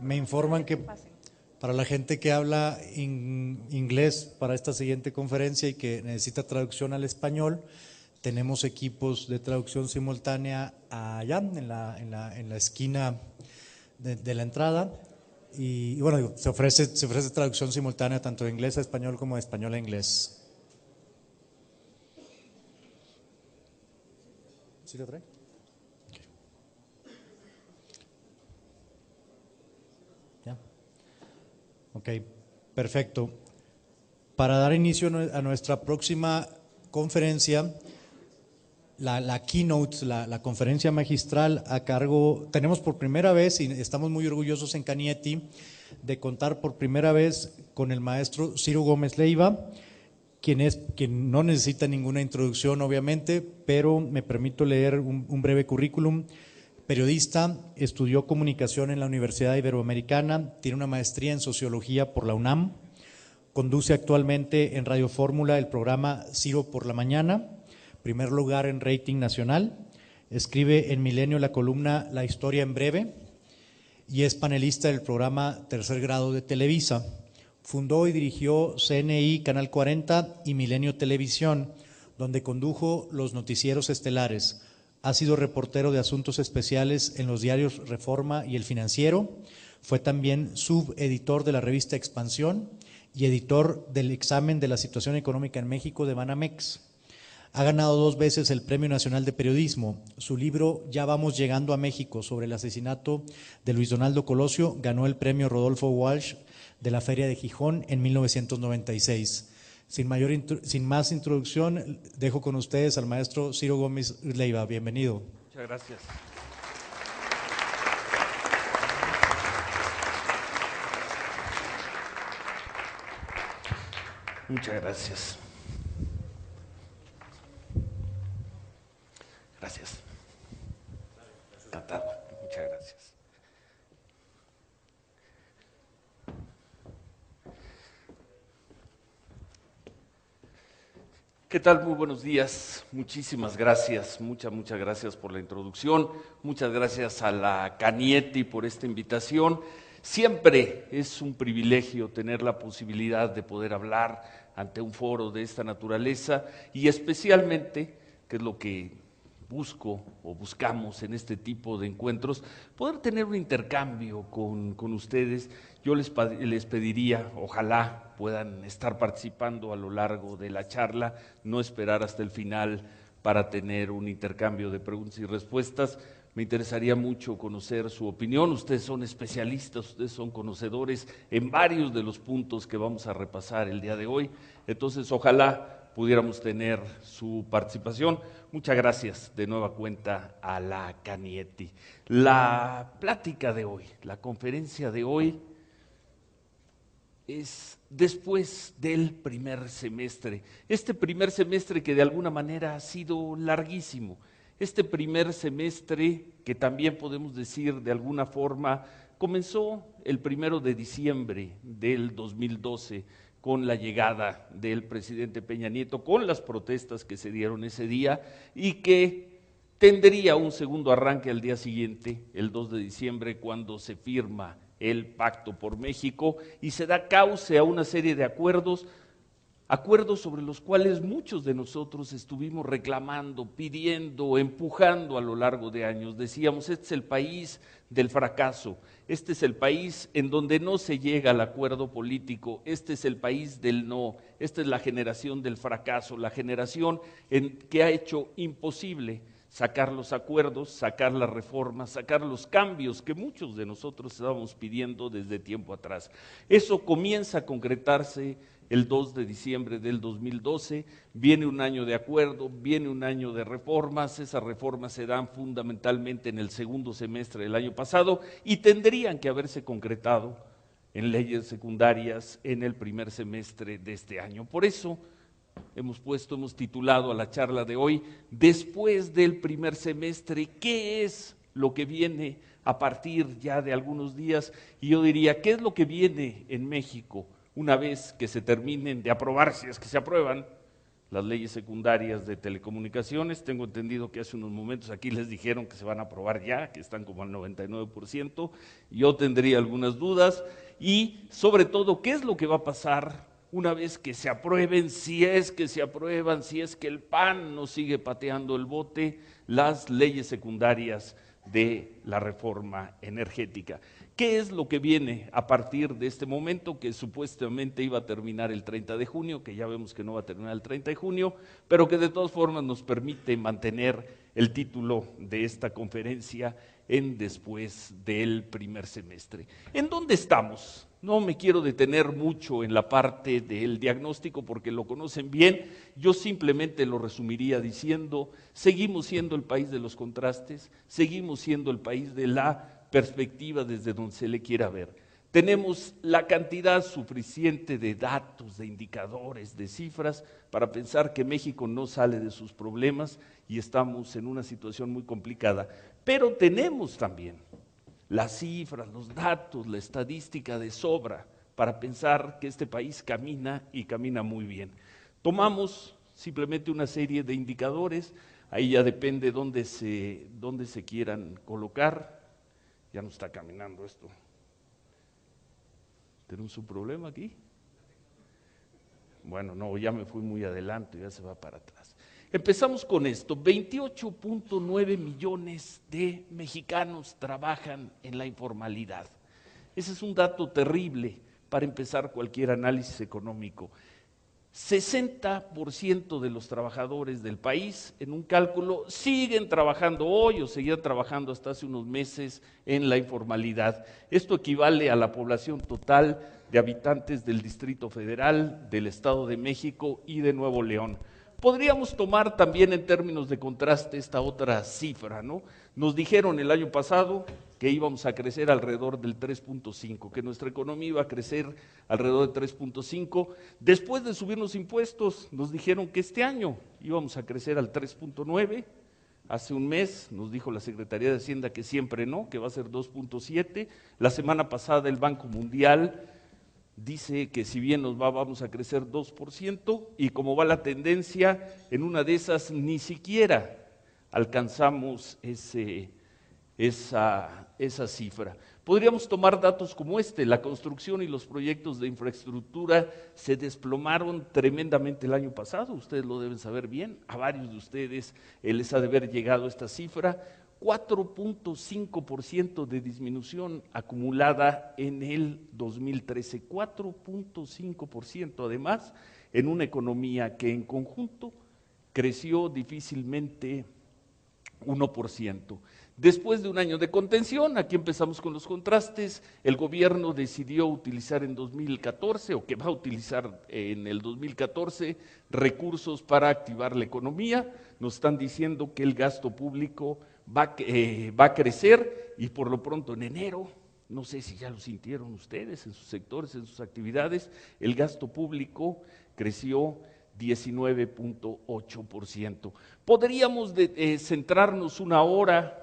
Me informan que para la gente que habla inglés para esta siguiente conferencia y que necesita traducción al español, tenemos equipos de traducción simultánea allá en la esquina de la entrada. Y bueno, se ofrece traducción simultánea tanto de inglés a español como de español a inglés. ¿Sí lo trae? ¿Ya? Ok, perfecto. Para dar inicio a nuestra próxima conferencia, la keynote, la conferencia magistral a cargo, tenemos por primera vez, y estamos muy orgullosos en Canietti, de contar por primera vez con el maestro Ciro Gómez Leiva, quien no necesita ninguna introducción obviamente, pero me permito leer un breve currículum. Periodista, estudió comunicación en la Universidad Iberoamericana, tiene una maestría en sociología por la UNAM, conduce actualmente en Radio Fórmula el programa Ciro por la Mañana, primer lugar en rating nacional, escribe en Milenio la columna La Historia en Breve y es panelista del programa Tercer Grado de Televisa. Fundó y dirigió CNI Canal 40 y Milenio Televisión, donde condujo los noticieros estelares. Ha sido reportero de asuntos especiales en los diarios Reforma y El Financiero. Fue también subeditor de la revista Expansión y editor del examen de la situación económica en México de Banamex. Ha ganado 2 veces el Premio Nacional de Periodismo. Su libro Ya vamos llegando a México, sobre el asesinato de Luis Donaldo Colosio, ganó el Premio Rodolfo Walsh de la Feria de Gijón en 1996. Sin más introducción, dejo con ustedes al maestro Ciro Gómez Leiva. Bienvenido. Muchas gracias. Muchas gracias. Gracias. Encantado. Muchas gracias. ¿Qué tal? Muy buenos días. Muchísimas gracias. Muchas gracias por la introducción. Muchas gracias a la Canietti por esta invitación. Siempre es un privilegio tener la posibilidad de poder hablar ante un foro de esta naturaleza y especialmente, que es lo que busco o buscamos en este tipo de encuentros, poder tener un intercambio con ustedes. Yo les pediría, ojalá puedan estar participando a lo largo de la charla, no esperar hasta el final para tener un intercambio de preguntas y respuestas. Me interesaría mucho conocer su opinión. Ustedes son especialistas, ustedes son conocedores en varios de los puntos que vamos a repasar el día de hoy. Entonces, ojalá pudiéramos tener su participación. Muchas gracias de nueva cuenta a la Canietti. La plática de hoy, la conferencia de hoy, es después del primer semestre. Este primer semestre que de alguna manera ha sido larguísimo. Este primer semestre que también podemos decir de alguna forma comenzó el 1 de diciembre del 2012 con la llegada del presidente Peña Nieto, con las protestas que se dieron ese día y que tendría un segundo arranque al día siguiente, el 2 de diciembre, cuando se firma el Pacto por México y se da cauce a una serie de acuerdos sobre los cuales muchos de nosotros estuvimos reclamando, pidiendo, empujando a lo largo de años. Decíamos, este es el país del fracaso, este es el país en donde no se llega al acuerdo político, este es el país del no, esta es la generación del fracaso, la generación que ha hecho imposible sacar los acuerdos, sacar las reformas, sacar los cambios que muchos de nosotros estábamos pidiendo desde tiempo atrás. Eso comienza a concretarse el 2 de diciembre del 2012, viene un año de acuerdo, viene un año de reformas, esas reformas se dan fundamentalmente en el segundo semestre del año pasado y tendrían que haberse concretado en leyes secundarias en el primer semestre de este año. Por eso hemos titulado a la charla de hoy, después del primer semestre, ¿qué es lo que viene a partir ya de algunos días? Y yo diría, ¿qué es lo que viene en México una vez que se terminen de aprobar, si es que se aprueban, las leyes secundarias de telecomunicaciones. Tengo entendido que hace unos momentos aquí les dijeron que se van a aprobar ya, que están como al 99%. Yo tendría algunas dudas. Y sobre todo, ¿qué es lo que va a pasar una vez que se aprueben, si es que se aprueban, si es que el PAN nos sigue pateando el bote, las leyes secundarias de la reforma energética? ¿Qué es lo que viene a partir de este momento, que supuestamente iba a terminar el 30 de junio, que ya vemos que no va a terminar el 30 de junio, pero que de todas formas nos permite mantener el título de esta conferencia en después del primer semestre? ¿En dónde estamos? No me quiero detener mucho en la parte del diagnóstico porque lo conocen bien. Yo simplemente lo resumiría diciendo: seguimos siendo el país de los contrastes, seguimos siendo el país de la perspectiva desde donde se le quiera ver. Tenemos la cantidad suficiente de datos, de indicadores, de cifras para pensar que México no sale de sus problemas y estamos en una situación muy complicada. Pero tenemos también las cifras, los datos, la estadística de sobra para pensar que este país camina y camina muy bien. Tomamos simplemente una serie de indicadores, ahí ya depende dónde se quieran colocar. Ya no está caminando esto. ¿Tenemos un problema aquí? Bueno, no, ya me fui muy adelante, ya se va para atrás. Empezamos con esto: 28.9 millones de mexicanos trabajan en la informalidad. Ese es un dato terrible para empezar cualquier análisis económico. 60% de los trabajadores del país, en un cálculo, siguen trabajando hoy o seguían trabajando hasta hace unos meses en la informalidad. Esto equivale a la población total de habitantes del Distrito Federal, del Estado de México y de Nuevo León. Podríamos tomar también en términos de contraste esta otra cifra, ¿no? Nos dijeron el año pasado que íbamos a crecer alrededor del 3.5, que nuestra economía iba a crecer alrededor de 3.5. Después de subir los impuestos, nos dijeron que este año íbamos a crecer al 3.9. Hace un mes nos dijo la Secretaría de Hacienda que siempre no, que va a ser 2.7. La semana pasada el Banco Mundial dice que si bien nos va, vamos a crecer 2%, y como va la tendencia, en una de esas ni siquiera alcanzamos esa cifra. Podríamos tomar datos como este: la construcción y los proyectos de infraestructura se desplomaron tremendamente el año pasado, ustedes lo deben saber bien, a varios de ustedes les ha de haber llegado esta cifra. 4.5% de disminución acumulada en el 2013, 4.5%, además, en una economía que en conjunto creció difícilmente 1%. Después de un año de contención, aquí empezamos con los contrastes, el gobierno decidió utilizar en 2014, o que va a utilizar en el 2014, recursos para activar la economía. Nos están diciendo que el gasto público va a crecer, y por lo pronto en enero, no sé si ya lo sintieron ustedes en sus sectores, en sus actividades, el gasto público creció 19.8%. Podríamos centrarnos una hora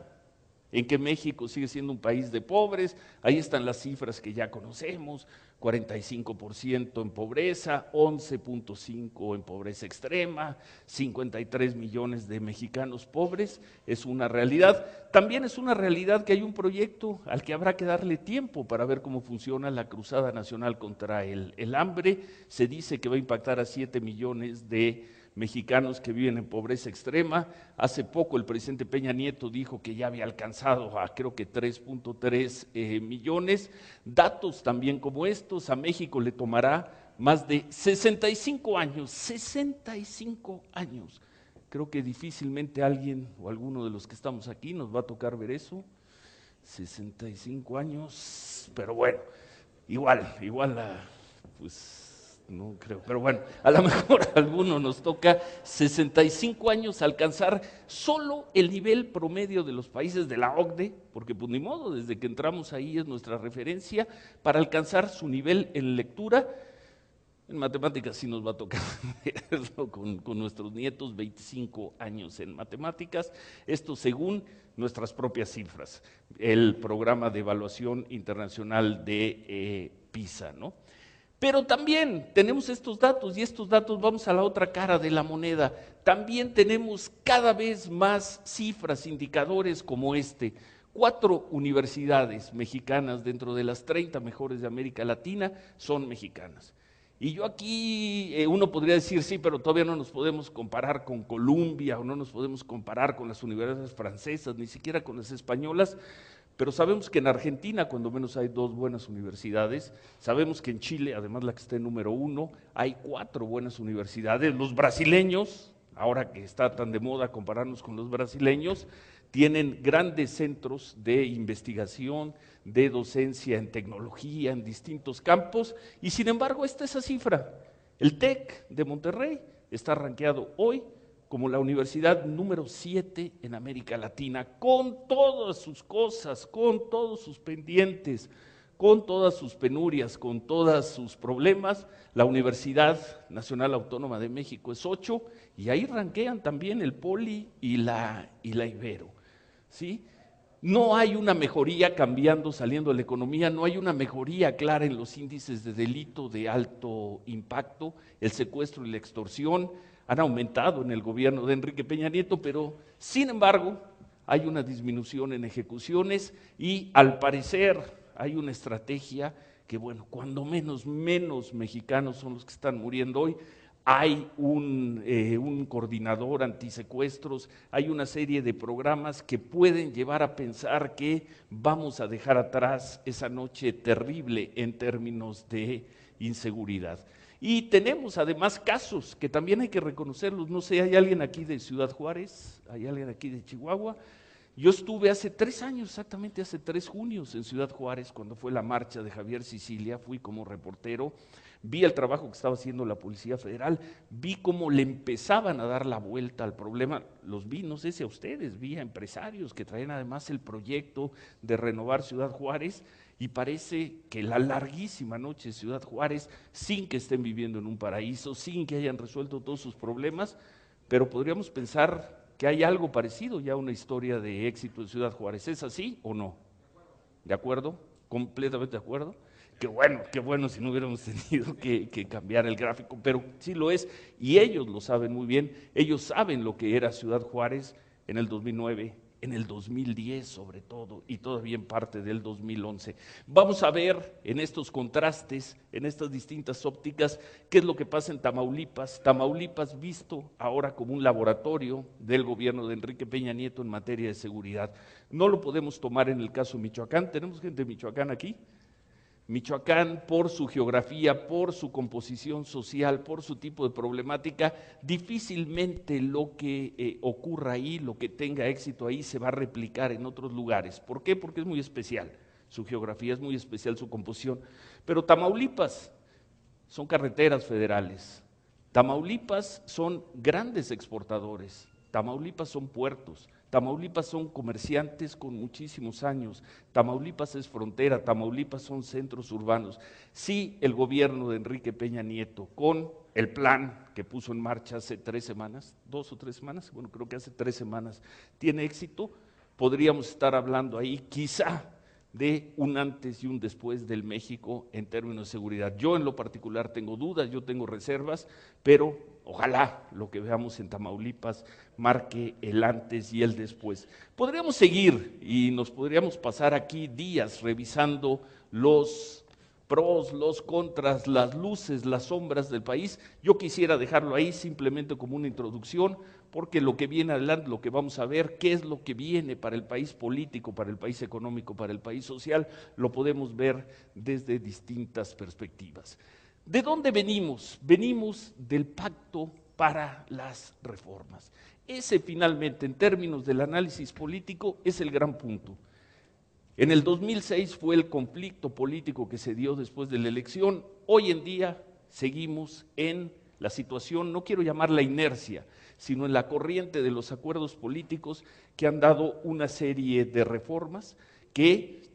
en que México sigue siendo un país de pobres. Ahí están las cifras que ya conocemos: 45% en pobreza, 11.5% en pobreza extrema, 53 millones de mexicanos pobres. Es una realidad. También es una realidad que hay un proyecto al que habrá que darle tiempo para ver cómo funciona la Cruzada Nacional contra el Hambre. Se dice que va a impactar a 7 millones de mexicanos que viven en pobreza extrema. Hace poco el presidente Peña Nieto dijo que ya había alcanzado a creo que 3.3 millones. Datos también como estos: a México le tomará más de 65 años, 65 años. Creo que difícilmente alguien o alguno de los que estamos aquí nos va a tocar ver eso. 65 años, pero bueno, igual, pues no creo, pero bueno, a lo mejor a alguno nos toca 65 años alcanzar solo el nivel promedio de los países de la OCDE, porque pues ni modo, desde que entramos ahí es nuestra referencia, para alcanzar su nivel en lectura. En matemáticas sí nos va a tocar verlo con nuestros nietos, 25 años en matemáticas, esto según nuestras propias cifras, el programa de evaluación internacional de PISA, ¿no? Pero también tenemos estos datos, y estos datos, vamos a la otra cara de la moneda, también tenemos cada vez más cifras, indicadores como este. 4 universidades mexicanas dentro de las 30 mejores de América Latina son mexicanas. Y yo aquí, uno podría decir, sí, pero todavía no nos podemos comparar con Columbia, o no nos podemos comparar con las universidades francesas, ni siquiera con las españolas, pero sabemos que en Argentina, cuando menos, hay 2 buenas universidades. Sabemos que en Chile, además la que está en número 1, hay 4 buenas universidades. Los brasileños, ahora que está tan de moda compararnos con los brasileños, tienen grandes centros de investigación, de docencia en tecnología, en distintos campos, y sin embargo esta es esa cifra. El TEC de Monterrey está rankeado hoy como la universidad número 7 en América Latina, con todas sus cosas, con todos sus pendientes, con todas sus penurias, con todos sus problemas. La Universidad Nacional Autónoma de México es 8, y ahí ranquean también el Poli y la Ibero, ¿sí? No hay una mejoría cambiando, saliendo de la economía, no hay una mejoría clara en los índices de delito de alto impacto. El secuestro y la extorsión han aumentado en el gobierno de Enrique Peña Nieto, pero sin embargo hay una disminución en ejecuciones, y al parecer hay una estrategia que, bueno, cuando menos mexicanos son los que están muriendo hoy. Hay un coordinador antisecuestros, hay una serie de programas que pueden llevar a pensar que vamos a dejar atrás esa noche terrible en términos de inseguridad. Y tenemos además casos que también hay que reconocerlos. No sé, ¿hay alguien aquí de Ciudad Juárez? ¿Hay alguien aquí de Chihuahua? Yo estuve hace 3 años, exactamente hace 3 junios, en Ciudad Juárez, cuando fue la marcha de Javier Sicilia. Fui como reportero, vi el trabajo que estaba haciendo la Policía Federal, vi cómo le empezaban a dar la vuelta al problema. Los vi, no sé si a ustedes, vi a empresarios que traían además el proyecto de renovar Ciudad Juárez, y parece que la larguísima noche de Ciudad Juárez, sin que estén viviendo en un paraíso, sin que hayan resuelto todos sus problemas, pero podríamos pensar que hay algo parecido ya a una historia de éxito en Ciudad Juárez. ¿Es así o no? ¿De acuerdo? ¿Completamente de acuerdo? Qué bueno si no hubiéramos tenido que cambiar el gráfico, pero sí lo es, y ellos lo saben muy bien. Ellos saben lo que era Ciudad Juárez en el 2009, en el 2010 sobre todo, y todavía en parte del 2011. Vamos a ver en estos contrastes, en estas distintas ópticas, qué es lo que pasa en Tamaulipas. Tamaulipas visto ahora como un laboratorio del gobierno de Enrique Peña Nieto en materia de seguridad. No lo podemos tomar en el caso de Michoacán. ¿Tenemos gente de Michoacán aquí? Michoacán, por su geografía, por su composición social, por su tipo de problemática, difícilmente lo que ocurra ahí, lo que tenga éxito ahí, se va a replicar en otros lugares. ¿Por qué? Porque es muy especial, su geografía es muy especial, su composición. Pero Tamaulipas son carreteras federales, Tamaulipas son grandes exportadores, Tamaulipas son puertos, Tamaulipas son comerciantes con muchísimos años, Tamaulipas es frontera, Tamaulipas son centros urbanos. Sí, el gobierno de Enrique Peña Nieto, con el plan que puso en marcha hace 3 semanas, 2 o 3 semanas, bueno, creo que hace 3 semanas, tiene éxito, podríamos estar hablando ahí quizá de un antes y un después del México en términos de seguridad. Yo en lo particular tengo dudas, yo tengo reservas, pero ojalá lo que veamos en Tamaulipas marque el antes y el después. Podríamos seguir y nos podríamos pasar aquí días revisando los pros, los contras, las luces, las sombras del país. Yo quisiera dejarlo ahí simplemente como una introducción, porque lo que viene adelante, lo que vamos a ver, qué es lo que viene para el país político, para el país económico, para el país social, lo podemos ver desde distintas perspectivas. ¿De dónde venimos? Venimos del Pacto para las Reformas. Ese finalmente, en términos del análisis político, es el gran punto. En el 2006 fue el conflicto político que se dio después de la elección. Hoy en día seguimos en la situación, no quiero llamarla inercia, sino en la corriente de los acuerdos políticos que han dado una serie de reformas que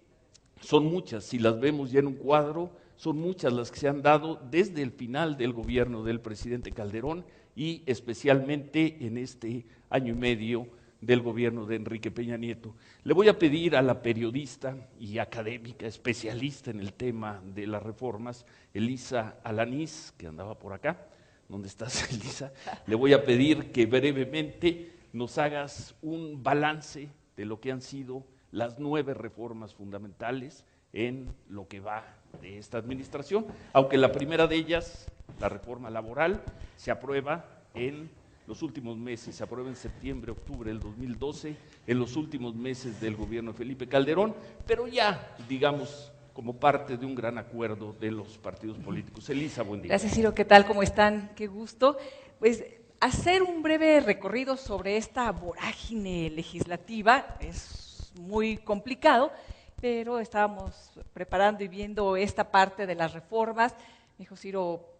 son muchas, si las vemos ya en un cuadro, son muchas las que se han dado desde el final del gobierno del presidente Calderón y especialmente en este año y medio del gobierno de Enrique Peña Nieto. Le voy a pedir a la periodista y académica especialista en el tema de las reformas, Elisa Alanís, que andaba por acá. ¿Dónde estás, Elisa? Le voy a pedir que brevemente nos hagas un balance de lo que han sido las 9 reformas fundamentales en lo que va de esta administración, aunque la primera de ellas, la reforma laboral, se aprueba en los últimos meses, se aprueba en septiembre, octubre del 2012, en los últimos meses del gobierno de Felipe Calderón, pero ya, digamos, como parte de un gran acuerdo de los partidos políticos. Elisa, buen día. Gracias, Ciro. ¿Qué tal? ¿Cómo están? Qué gusto. Pues hacer un breve recorrido sobre esta vorágine legislativa es muy complicado, pero estábamos preparando y viendo esta parte de las reformas. Me dijo Ciro,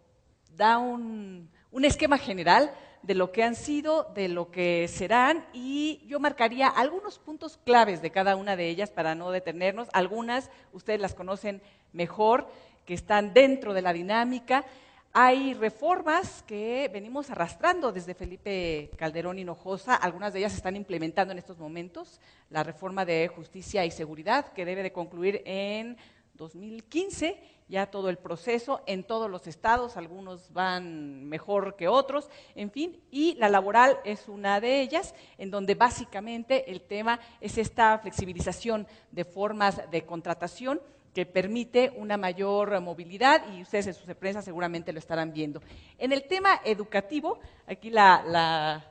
da un esquema general de lo que han sido, de lo que serán, y yo marcaría algunos puntos claves de cada una de ellas para no detenernos. Algunas ustedes las conocen mejor, que están dentro de la dinámica. Hay reformas que venimos arrastrando desde Felipe Calderón Hinojosa, algunas de ellas se están implementando en estos momentos. La reforma de Justicia y Seguridad, que debe de concluir en 2015, ya todo el proceso en todos los estados, algunos van mejor que otros, en fin, y la laboral es una de ellas, en donde básicamente el tema es esta flexibilización de formas de contratación que permite una mayor movilidad, y ustedes en sus empresas seguramente lo estarán viendo. En el tema educativo, aquí la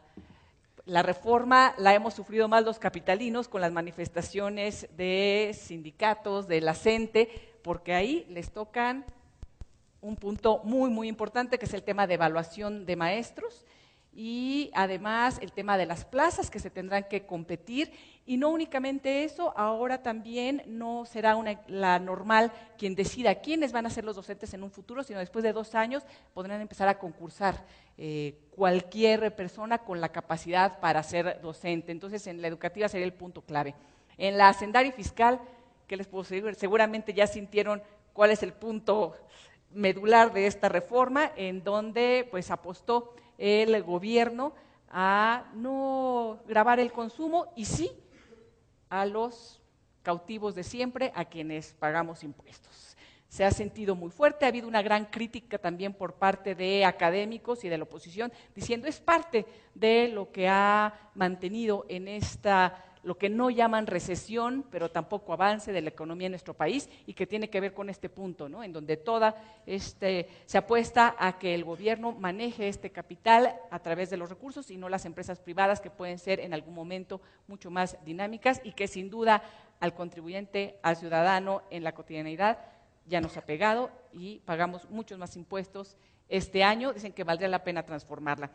reforma la hemos sufrido más los capitalinos con las manifestaciones de sindicatos, de la CENTE, porque ahí les tocan un punto muy, muy importante, que es el tema de evaluación de maestros, y además el tema de las plazas que se tendrán que competir, y no únicamente eso, ahora también no será la normal quien decida quiénes van a ser los docentes en un futuro, sino después de 2 años podrán empezar a concursar cualquier persona con la capacidad para ser docente. Entonces, en la educativa sería el punto clave. En la hacendaria y fiscal, ¿qué les puedo decir? Seguramente ya sintieron cuál es el punto medular de esta reforma, en donde pues apostó el gobierno a no gravar el consumo y sí a los cautivos de siempre, a quienes pagamos impuestos. Se ha sentido muy fuerte, ha habido una gran crítica también por parte de académicos y de la oposición, diciendo es parte de lo que ha mantenido en esta, lo que no llaman recesión, pero tampoco avance de la economía en nuestro país, y que tiene que ver con este punto, ¿no? En donde se apuesta a que el gobierno maneje este capital a través de los recursos y no las empresas privadas, que pueden ser en algún momento mucho más dinámicas y que sin duda al contribuyente, al ciudadano en la cotidianidad ya nos ha pegado y pagamos muchos más impuestos este año. Dicen que valdría la pena transformarla.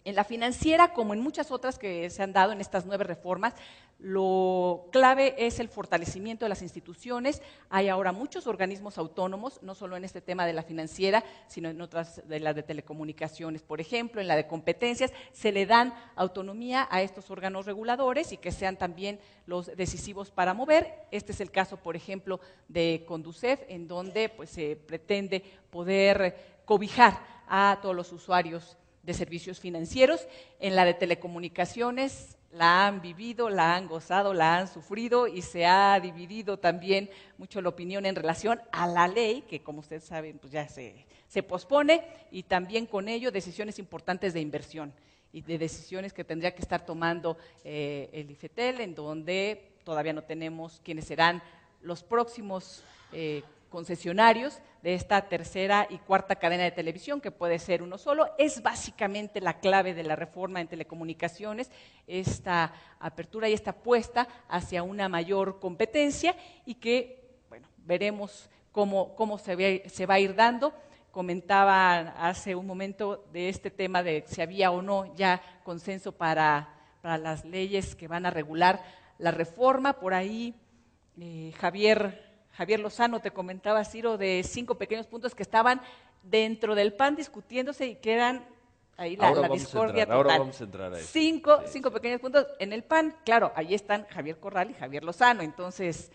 En la financiera, como en muchas otras que se han dado en estas 9 reformas, lo clave es el fortalecimiento de las instituciones. Hay ahora muchos organismos autónomos, no solo en este tema de la financiera, sino en otras, de la de telecomunicaciones, por ejemplo, en la de competencias, se le dan autonomía a estos órganos reguladores y que sean también los decisivos para mover. Este es el caso, por ejemplo, de Conducef, en donde pues, se pretende poder cobijar a todos los usuarios de servicios financieros. En la de telecomunicaciones la han vivido, la han gozado, la han sufrido, y se ha dividido también mucho la opinión en relación a la ley, que como ustedes saben pues ya se pospone, y también con ello decisiones importantes de inversión y de decisiones que tendría que estar tomando el IFETEL, en donde todavía no tenemos quiénes serán los próximos concesionarios de esta tercera y cuarta cadena de televisión, que puede ser uno solo. Es básicamente la clave de la reforma en telecomunicaciones, esta apertura y esta apuesta hacia una mayor competencia, y que, bueno, veremos cómo se va a ir dando. Comentaba hace un momento de este tema de si había o no ya consenso para las leyes que van a regular la reforma. Por ahí Javier Lozano te comentaba, Ciro, de 5 pequeños puntos que estaban dentro del PAN discutiéndose y que eran ahí la discordia total. Ahora vamos a entrar ahí. Cinco pequeños puntos en el PAN. Claro, ahí están Javier Corral y Javier Lozano. Entonces,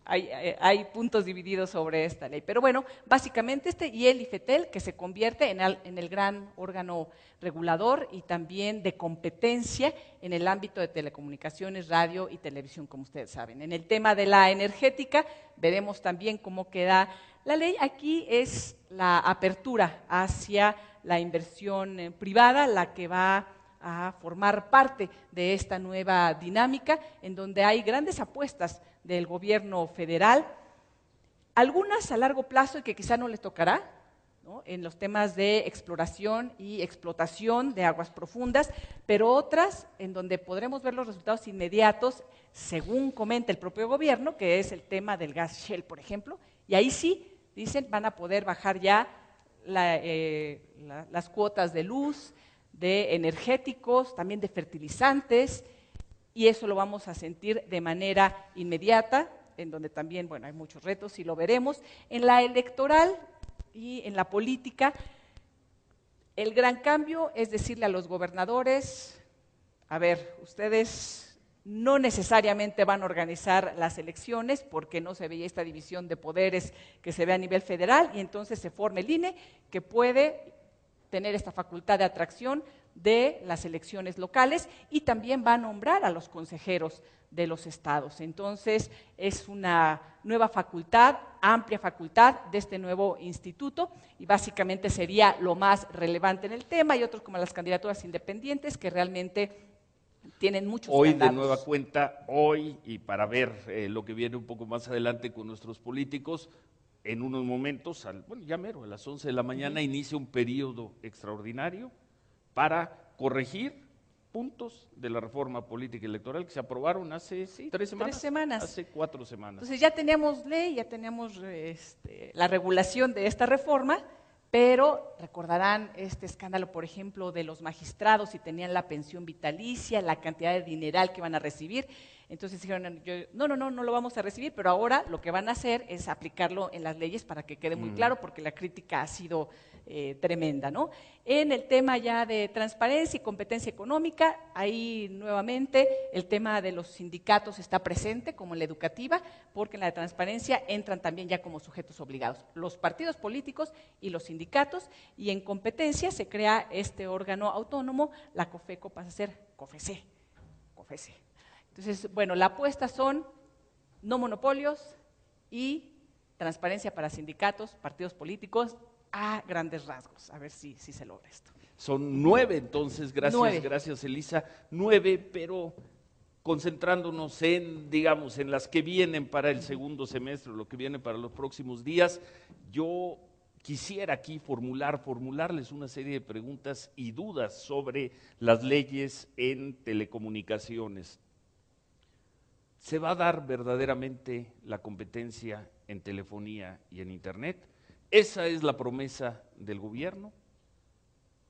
hay puntos divididos sobre esta ley. Pero bueno, básicamente y el IFETEL, que se convierte en el gran órgano regulador y también de competencia en el ámbito de telecomunicaciones, radio y televisión, como ustedes saben. En el tema de la energética, veremos también cómo queda la ley. Aquí es la apertura hacia la inversión privada, la que va a formar parte de esta nueva dinámica, en donde hay grandes apuestas del gobierno federal, algunas a largo plazo y que quizá no les tocará, ¿no?, en los temas de exploración y explotación de aguas profundas, pero otras en donde podremos ver los resultados inmediatos, según comenta el propio gobierno, que es el tema del gas Shell, por ejemplo, y ahí sí, dicen, van a poder bajar ya las cuotas de luz, de energéticos, también de fertilizantes, y eso lo vamos a sentir de manera inmediata, en donde también, bueno, hay muchos retos y lo veremos. En la electoral y en la política, el gran cambio es decirle a los gobernadores, a ver, ustedes no necesariamente van a organizar las elecciones porque no se veía esta división de poderes que se ve a nivel federal, y entonces se forma el INE, que puede tener esta facultad de atracción de las elecciones locales, y también va a nombrar a los consejeros de los estados. Entonces, es una nueva facultad, amplia facultad de este nuevo instituto, y básicamente sería lo más relevante en el tema, y otros como las candidaturas independientes que realmente tienen muchos Hoy candados. de nueva cuenta, hoy, y para ver lo que viene un poco más adelante con nuestros políticos, en unos momentos, bueno, ya mero, a las 11 de la mañana, inicia un periodo extraordinario para corregir puntos de la reforma política electoral que se aprobaron hace 3 semanas. 3 semanas. Hace 4 semanas. Entonces ya teníamos ley, ya teníamos la regulación de esta reforma, pero recordarán este escándalo, por ejemplo, de los magistrados, si tenían la pensión vitalicia, la cantidad de dineral que van a recibir. Entonces dijeron, no lo vamos a recibir, pero ahora lo que van a hacer es aplicarlo en las leyes para que quede muy claro, porque la crítica ha sido tremenda, ¿no? En el tema ya de transparencia y competencia económica, ahí nuevamente el tema de los sindicatos está presente, como en la educativa, porque en la de transparencia entran también ya como sujetos obligados los partidos políticos y los sindicatos, y en competencia se crea este órgano autónomo, la COFECO pasa a ser COFECE. Entonces, bueno, la apuesta son no monopolios y transparencia para sindicatos, partidos políticos, a grandes rasgos. A ver si se logra esto. Son 9 entonces, gracias Elisa, 9, pero concentrándonos en, digamos, en las que vienen para el segundo semestre, lo que viene para los próximos días, yo quisiera aquí formularles una serie de preguntas y dudas sobre las leyes en telecomunicaciones. ¿Se va a dar verdaderamente la competencia en telefonía y en internet? Esa es la promesa del gobierno,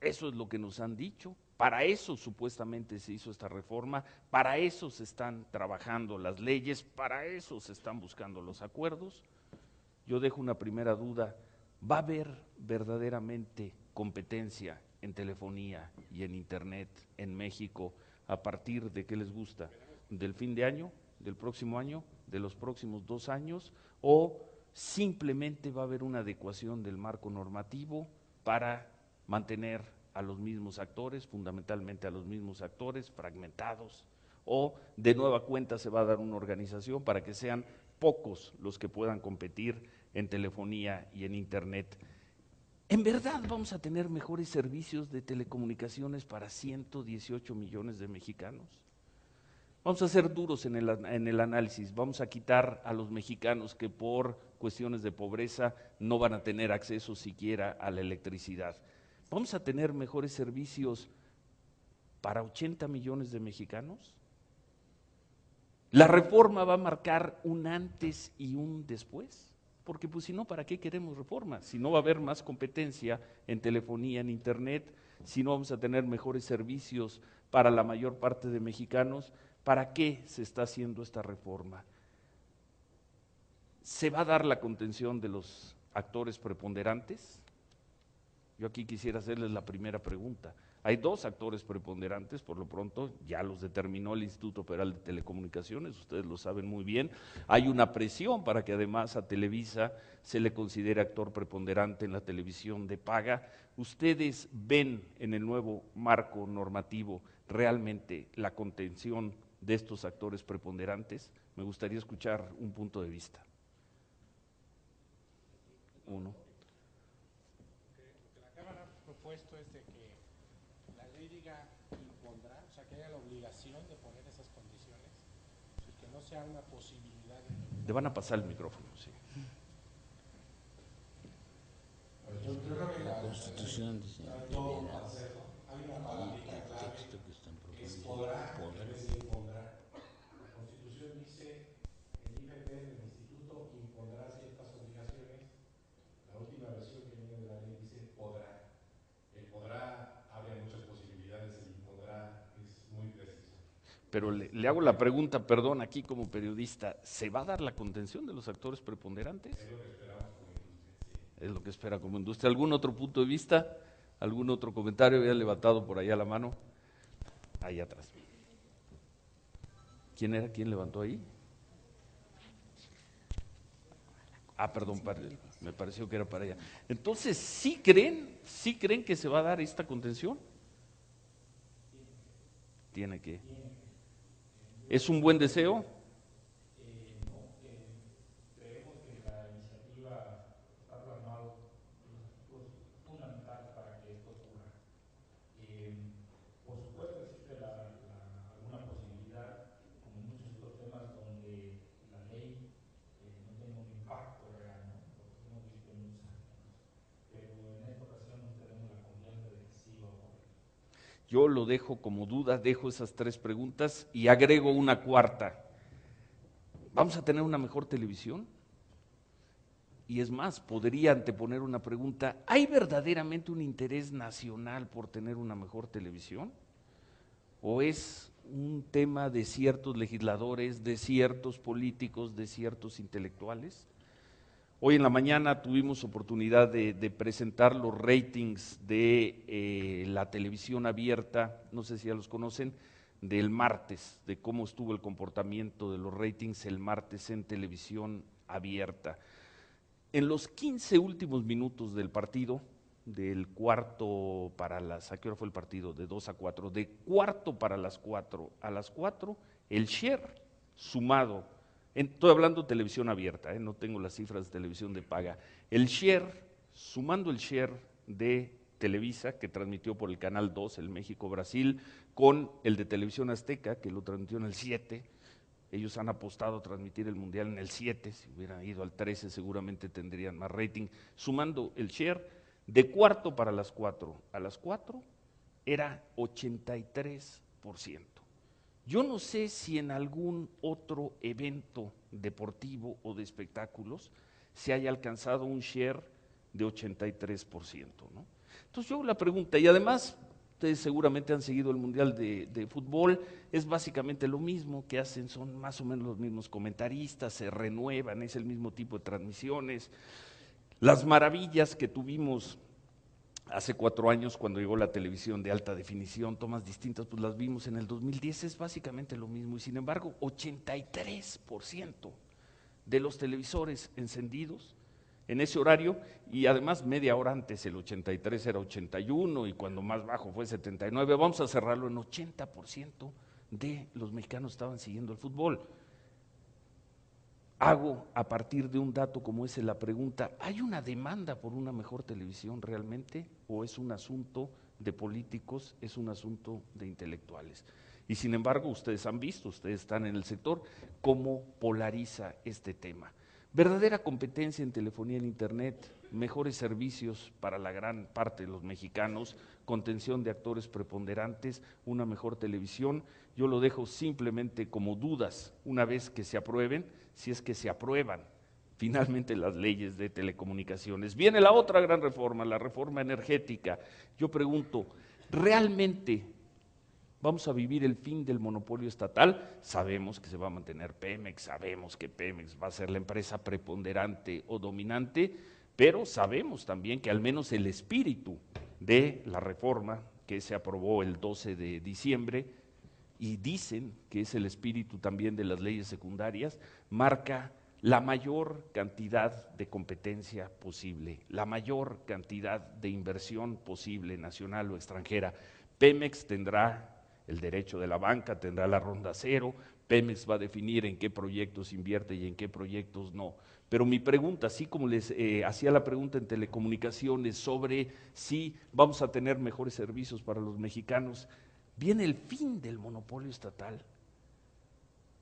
eso es lo que nos han dicho, para eso supuestamente se hizo esta reforma, para eso se están trabajando las leyes, para eso se están buscando los acuerdos. Yo dejo una primera duda, ¿va a haber verdaderamente competencia en telefonía y en internet en México a partir de qué les gusta? ¿Del fin de año? ¿Del próximo año? ¿De los próximos 2 años? ¿O simplemente va a haber una adecuación del marco normativo para mantener a los mismos actores, fundamentalmente a los mismos actores fragmentados? ¿O de nueva cuenta se va a dar una organización para que sean pocos los que puedan competir en telefonía y en internet? ¿En verdad vamos a tener mejores servicios de telecomunicaciones para 118 millones de mexicanos? Vamos a ser duros en el análisis, vamos a quitar a los mexicanos que por cuestiones de pobreza no van a tener acceso siquiera a la electricidad. ¿Vamos a tener mejores servicios para 80 millones de mexicanos? ¿La reforma va a marcar un antes y un después? Porque pues si no, ¿para qué queremos reforma? Si no va a haber más competencia en telefonía, en internet, si no vamos a tener mejores servicios para la mayor parte de mexicanos, ¿para qué se está haciendo esta reforma? ¿Se va a dar la contención de los actores preponderantes? Yo aquí quisiera hacerles la primera pregunta. Hay dos actores preponderantes, por lo pronto, ya los determinó el Instituto Federal de Telecomunicaciones, ustedes lo saben muy bien. Hay una presión para que además a Televisa se le considere actor preponderante en la televisión de paga. ¿Ustedes ven en el nuevo marco normativo realmente la contención de estos actores preponderantes? Me gustaría escuchar un punto de vista. Uno. Lo que la Cámara ha propuesto es de que la ley diga impondrá, o sea, que haya la obligación de poner esas condiciones y que no sea una posibilidad de... Le van a pasar el micrófono, sí. Yo creo que La Constitución dice deberá, hay una palabra y el clave texto que están que es proponiendo podrá en vez de impondrá. La Constitución dice el IFT, el instituto, impondrá ciertas obligaciones. La última versión que viene de la ley dice podrá. El podrá abre muchas posibilidades, el impondrá es muy preciso. Pero le hago la pregunta, perdón, aquí como periodista, ¿se va a dar la contención de los actores preponderantes? Es lo que esperamos como industria, sí. Es lo que espera como industria. ¿Algún otro punto de vista? ¿Algún otro comentario? Había levantado por allá la mano. Ahí atrás. ¿Quién era? ¿Quién levantó ahí? Ah, perdón, me pareció que era para allá. Entonces, ¿sí creen que se va a dar esta contención? Tiene que. ¿Es un buen deseo? Creemos que la iniciativa está plasmado los aspectos fundamentales para que esto ocurra. Por supuesto existe alguna posibilidad, como en muchos otros temas, donde la ley no tenga un impacto real, ¿no? Lo que hemos visto en muchos años. Pero en esta ocasión no tenemos la confianza de que sí va a ocurrir. Yo lo dejo como duda, dejo esas tres preguntas y agrego una cuarta. ¿Vamos a tener una mejor televisión? Y es más, podría anteponer una pregunta, ¿hay verdaderamente un interés nacional por tener una mejor televisión? ¿O es un tema de ciertos legisladores, de ciertos políticos, de ciertos intelectuales? Hoy en la mañana tuvimos oportunidad de presentar los ratings de la televisión abierta, no sé si ya los conocen, del martes, de cómo estuvo el comportamiento de los ratings el martes en televisión abierta. En los 15 últimos minutos del partido, del cuarto para las, ¿a qué hora fue el partido? De 2 a 4, de cuarto para las 4 a las 4, el share sumado, estoy hablando de televisión abierta, no tengo las cifras de televisión de paga, el share, sumando el share de Televisa, que transmitió por el canal 2, el México-Brasil, con el de Televisión Azteca, que lo transmitió en el 7, ellos han apostado a transmitir el Mundial en el 7, si hubieran ido al 13 seguramente tendrían más rating, sumando el share, de cuarto para las 4 a las 4 era 83%. Yo no sé si en algún otro evento deportivo o de espectáculos se haya alcanzado un share de 83%, ¿no? Entonces yo hago la pregunta, y además ustedes seguramente han seguido el Mundial de Fútbol, es básicamente lo mismo que hacen, son más o menos los mismos comentaristas, se renuevan, es el mismo tipo de transmisiones. Las maravillas que tuvimos hace 4 años cuando llegó la televisión de alta definición, tomas distintas, pues las vimos en el 2010, es básicamente lo mismo, y sin embargo 83% de los televisores encendidos en ese horario, y además media hora antes el 83 era 81 y cuando más bajo fue 79, vamos a cerrarlo en 80% de los mexicanos estaban siguiendo el fútbol. Hago a partir de un dato como ese la pregunta, ¿hay una demanda por una mejor televisión realmente o es un asunto de políticos, es un asunto de intelectuales? Y sin embargo, ustedes han visto, ustedes están en el sector, cómo polariza este tema. Verdadera competencia en telefonía en internet, mejores servicios para la gran parte de los mexicanos, contención de actores preponderantes, una mejor televisión. Yo lo dejo simplemente como dudas una vez que se aprueben, si es que se aprueban finalmente las leyes de telecomunicaciones. Viene la otra gran reforma, la reforma energética. Yo pregunto, ¿realmente vamos a vivir el fin del monopolio estatal? Sabemos que se va a mantener Pemex, sabemos que Pemex va a ser la empresa preponderante o dominante, pero sabemos también que al menos el espíritu de la reforma que se aprobó el 12 de diciembre, y dicen que es el espíritu también de las leyes secundarias, marca la mayor cantidad de competencia posible, la mayor cantidad de inversión posible, nacional o extranjera. Pemex tendrá el derecho de la banca, tendrá la ronda cero, Pemex va a definir en qué proyectos invierte y en qué proyectos no. Pero mi pregunta, así como les hacía la pregunta en telecomunicaciones sobre si vamos a tener mejores servicios para los mexicanos, ¿viene el fin del monopolio estatal?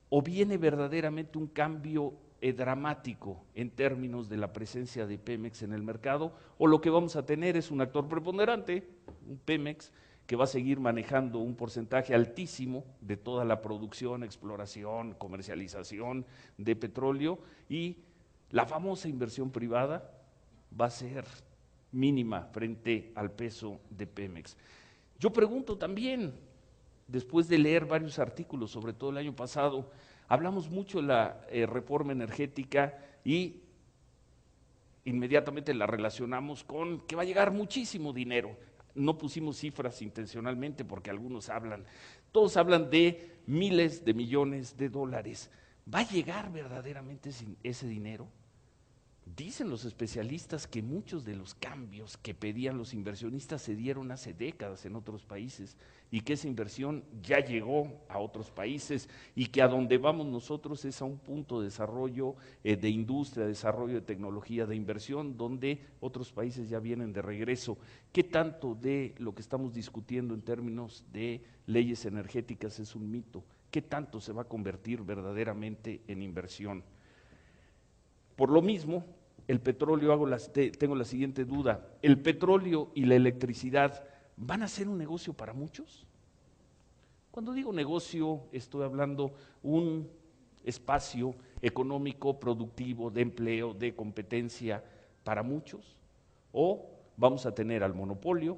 ¿O viene verdaderamente un cambio dramático en términos de la presencia de Pemex en el mercado? ¿O lo que vamos a tener es un actor preponderante, un Pemex, que va a seguir manejando un porcentaje altísimo de toda la producción, exploración, comercialización de petróleo, y la famosa inversión privada va a ser mínima frente al peso de Pemex? Yo pregunto también, después de leer varios artículos, sobre todo el año pasado, hablamos mucho de la reforma energética y inmediatamente la relacionamos con que va a llegar muchísimo dinero. No pusimos cifras intencionalmente porque algunos todos hablan de miles de millones de dólares. ¿Va a llegar verdaderamente ese dinero? Dicen los especialistas que muchos de los cambios que pedían los inversionistas se dieron hace décadas en otros países y que esa inversión ya llegó a otros países y que a donde vamos nosotros es a un punto de desarrollo de industria, desarrollo de tecnología, de inversión, donde otros países ya vienen de regreso. ¿Qué tanto de lo que estamos discutiendo en términos de leyes energéticas es un mito? ¿Qué tanto se va a convertir verdaderamente en inversión? Por lo mismo, el petróleo, tengo la siguiente duda, ¿el petróleo y la electricidad van a ser un negocio para muchos? Cuando digo negocio, estoy hablando un espacio económico, productivo, de empleo, de competencia para muchos, o vamos a tener al monopolio,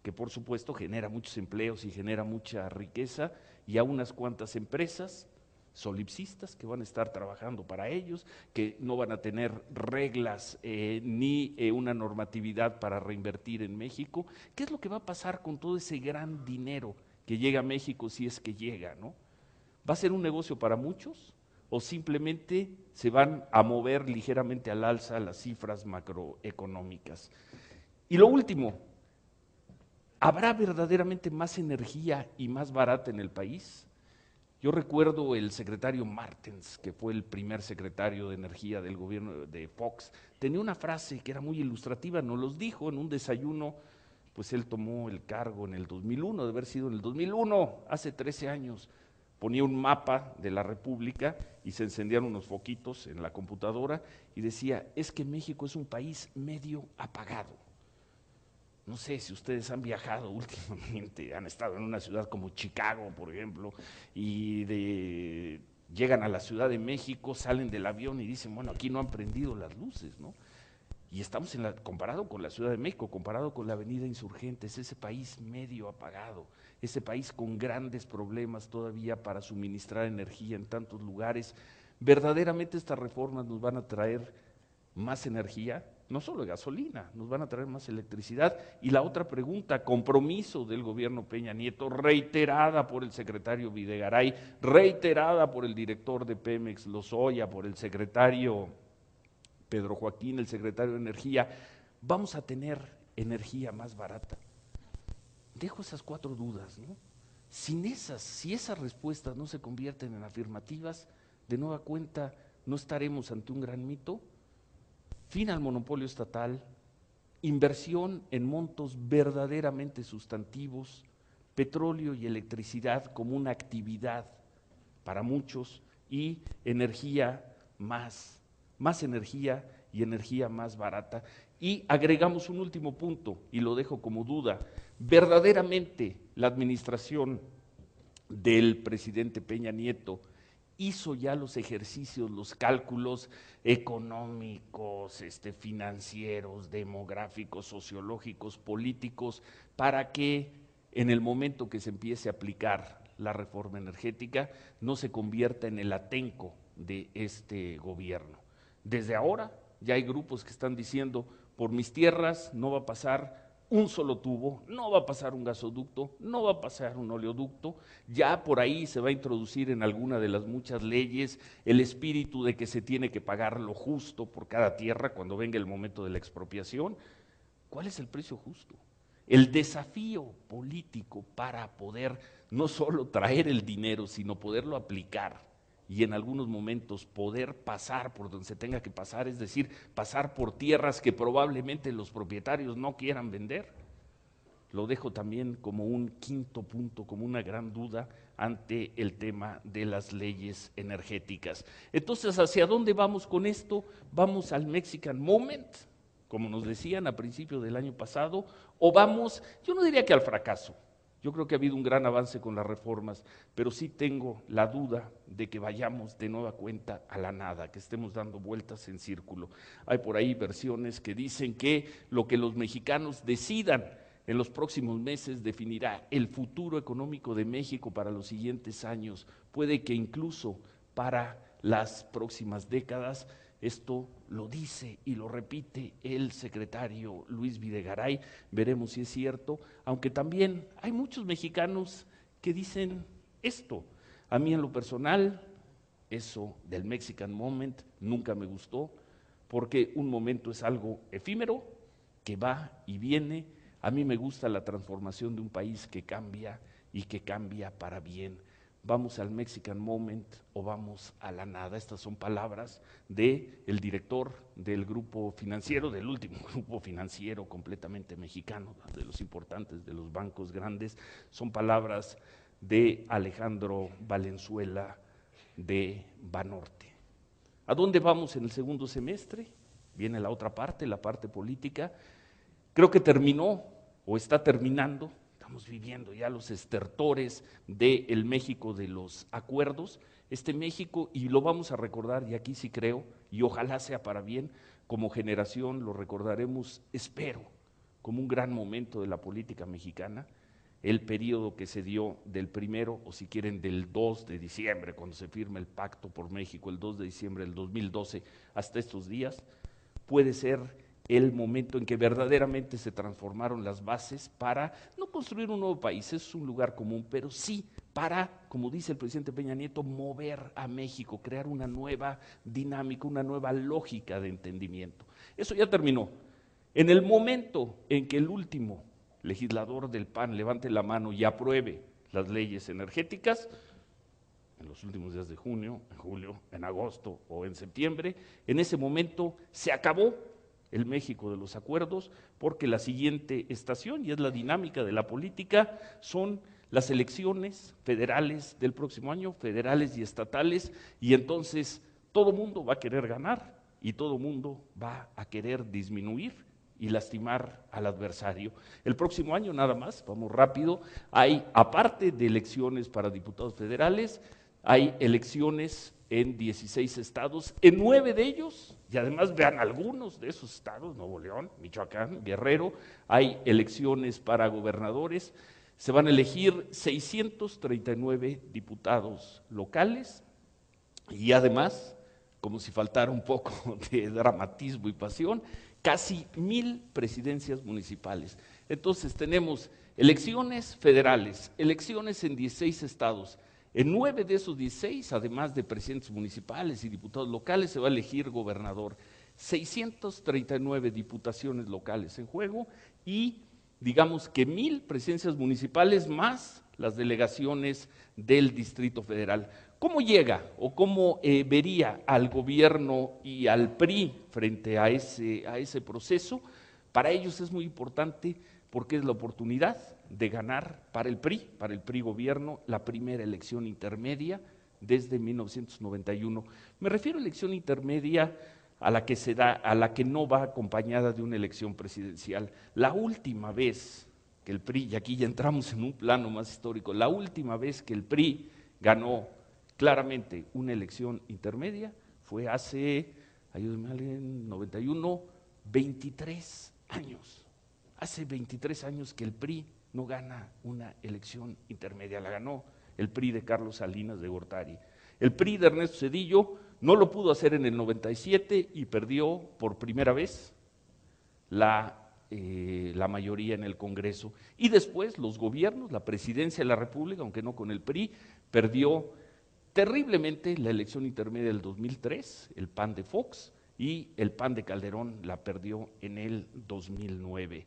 que por supuesto genera muchos empleos y genera mucha riqueza, y a unas cuantas empresas solipsistas que van a estar trabajando para ellos, que no van a tener reglas ni una normatividad para reinvertir en México. ¿Qué es lo que va a pasar con todo ese gran dinero que llega a México, si es que llega, ¿no? ¿Va a ser un negocio para muchos o simplemente se van a mover ligeramente al alza las cifras macroeconómicas? Y lo último, ¿habrá verdaderamente más energía y más barata en el país? Yo recuerdo el secretario Martens, que fue el primer secretario de energía del gobierno de Fox, tenía una frase que era muy ilustrativa, nos los dijo en un desayuno, pues él tomó el cargo en el 2001, de haber sido en el 2001, hace 13 años, ponía un mapa de la República y se encendían unos foquitos en la computadora y decía, es que México es un país medio apagado. No sé si ustedes han viajado últimamente, han estado en una ciudad como Chicago, por ejemplo, y llegan a la Ciudad de México, salen del avión y dicen, bueno, aquí no han prendido las luces, ¿no? Y estamos comparado con la Ciudad de México, comparado con la Avenida Insurgentes, ese país medio apagado, ese país con grandes problemas todavía para suministrar energía en tantos lugares. ¿Verdaderamente estas reformas nos van a traer más energía? No solo gasolina, nos van a traer más electricidad. Y la otra pregunta, compromiso del gobierno Peña Nieto, reiterada por el secretario Videgaray, reiterada por el director de Pemex, Lozoya, por el secretario Pedro Joaquín, el secretario de Energía, ¿vamos a tener energía más barata? Dejo esas 4 dudas, ¿no? Si esas respuestas no se convierten en afirmativas, de nueva cuenta no estaremos ante un gran mito. Fin al monopolio estatal, inversión en montos verdaderamente sustantivos, petróleo y electricidad como una actividad para muchos y energía más energía y energía más barata. Y agregamos un último punto y lo dejo como duda, verdaderamente la administración del presidente Peña Nieto hizo ya los ejercicios, los cálculos económicos, financieros, demográficos, sociológicos, políticos, para que en el momento que se empiece a aplicar la reforma energética no se convierta en el atenco de este gobierno. Desde ahora Ya hay grupos que están diciendo, por mis tierras no va a pasar un solo tubo, no va a pasar un gasoducto, no va a pasar un oleoducto. Ya por ahí se va a introducir en alguna de las muchas leyes el espíritu de que se tiene que pagar lo justo por cada tierra cuando venga el momento de la expropiación. ¿Cuál es el precio justo? El desafío político para poder no solo traer el dinero, sino poderlo aplicar y en algunos momentos poder pasar por donde se tenga que pasar, es decir, pasar por tierras que probablemente los propietarios no quieran vender. Lo dejo también como un quinto punto, como una gran duda ante el tema de las leyes energéticas. Entonces, ¿hacia dónde vamos con esto? Vamos al Mexican Moment, como nos decían a principios del año pasado, o vamos, yo no diría que al fracaso. Yo creo que ha habido un gran avance con las reformas, pero sí tengo la duda de que vayamos de nueva cuenta a la nada, que estemos dando vueltas en círculo. Hay por ahí versiones que dicen que lo que los mexicanos decidan en los próximos meses definirá el futuro económico de México para los siguientes años, puede que incluso para las próximas décadas. Esto lo dice y lo repite el secretario Luis Videgaray, veremos si es cierto, aunque también hay muchos mexicanos que dicen esto. A mí en lo personal, eso del Mexican Moment nunca me gustó, porque un momento es algo efímero, que va y viene. A mí me gusta la transformación de un país que cambia y que cambia para bien. Vamos al Mexican Moment o vamos a la nada. Estas son palabras del director del grupo financiero, del último grupo financiero completamente mexicano, de los importantes, de los bancos grandes. Son palabras de Alejandro Valenzuela de Banorte. ¿A dónde vamos en el segundo semestre? Viene la otra parte, la parte política. Creo que terminó o está terminando. Estamos viviendo ya los estertores del México de los acuerdos, este México, y lo vamos a recordar, y aquí sí creo, y ojalá sea para bien, como generación lo recordaremos, espero, como un gran momento de la política mexicana, el periodo que se dio del 1, o si quieren del 2 de diciembre, cuando se firma el Pacto por México, el 2 de diciembre del 2012, hasta estos días, puede ser el momento en que verdaderamente se transformaron las bases para no construir un nuevo país, es un lugar común, pero sí para, como dice el presidente Peña Nieto, mover a México, crear una nueva dinámica, una nueva lógica de entendimiento. Eso ya terminó. En el momento en que el último legislador del PAN levante la mano y apruebe las leyes energéticas, en los últimos días de junio, en julio, en agosto o en septiembre, en ese momento se acabó el México de los acuerdos, porque la siguiente estación, y es la dinámica de la política, son las elecciones federales del próximo año, federales y estatales, y entonces todo mundo va a querer ganar y todo mundo va a querer disminuir y lastimar al adversario. El próximo año, nada más, vamos rápido, hay, aparte de elecciones para diputados federales, hay elecciones en 16 estados, en 9 de ellos, y además vean algunos de esos estados, Nuevo León, Michoacán, Guerrero, hay elecciones para gobernadores, se van a elegir 639 diputados locales, y además, como si faltara un poco de dramatismo y pasión, casi 1000 presidencias municipales. Entonces tenemos elecciones federales, elecciones en 16 estados. En 9 de esos 16, además de presidentes municipales y diputados locales, se va a elegir gobernador. 639 diputaciones locales en juego y digamos que 1000 presidencias municipales más las delegaciones del Distrito Federal. ¿Cómo llega o cómo vería al gobierno y al PRI frente a ese proceso? Para ellos es muy importante porque es la oportunidad de ganar para el PRI gobierno, la primera elección intermedia desde 1991. Me refiero a elección intermedia a la que se da, a la que no va acompañada de una elección presidencial. La última vez que el PRI, y aquí ya entramos en un plano más histórico, la última vez que el PRI ganó claramente una elección intermedia fue hace, ayúdenme alguien, 91, 23 años. Hace 23 años que el PRI no gana una elección intermedia, la ganó el PRI de Carlos Salinas de Gortari. El PRI de Ernesto Zedillo No lo pudo hacer en el 97 y perdió por primera vez la mayoría en el Congreso. Y después los gobiernos, la presidencia de la República, aunque no con el PRI, perdió terriblemente la elección intermedia del 2003, el PAN de Fox, y el PAN de Calderón la perdió en el 2009.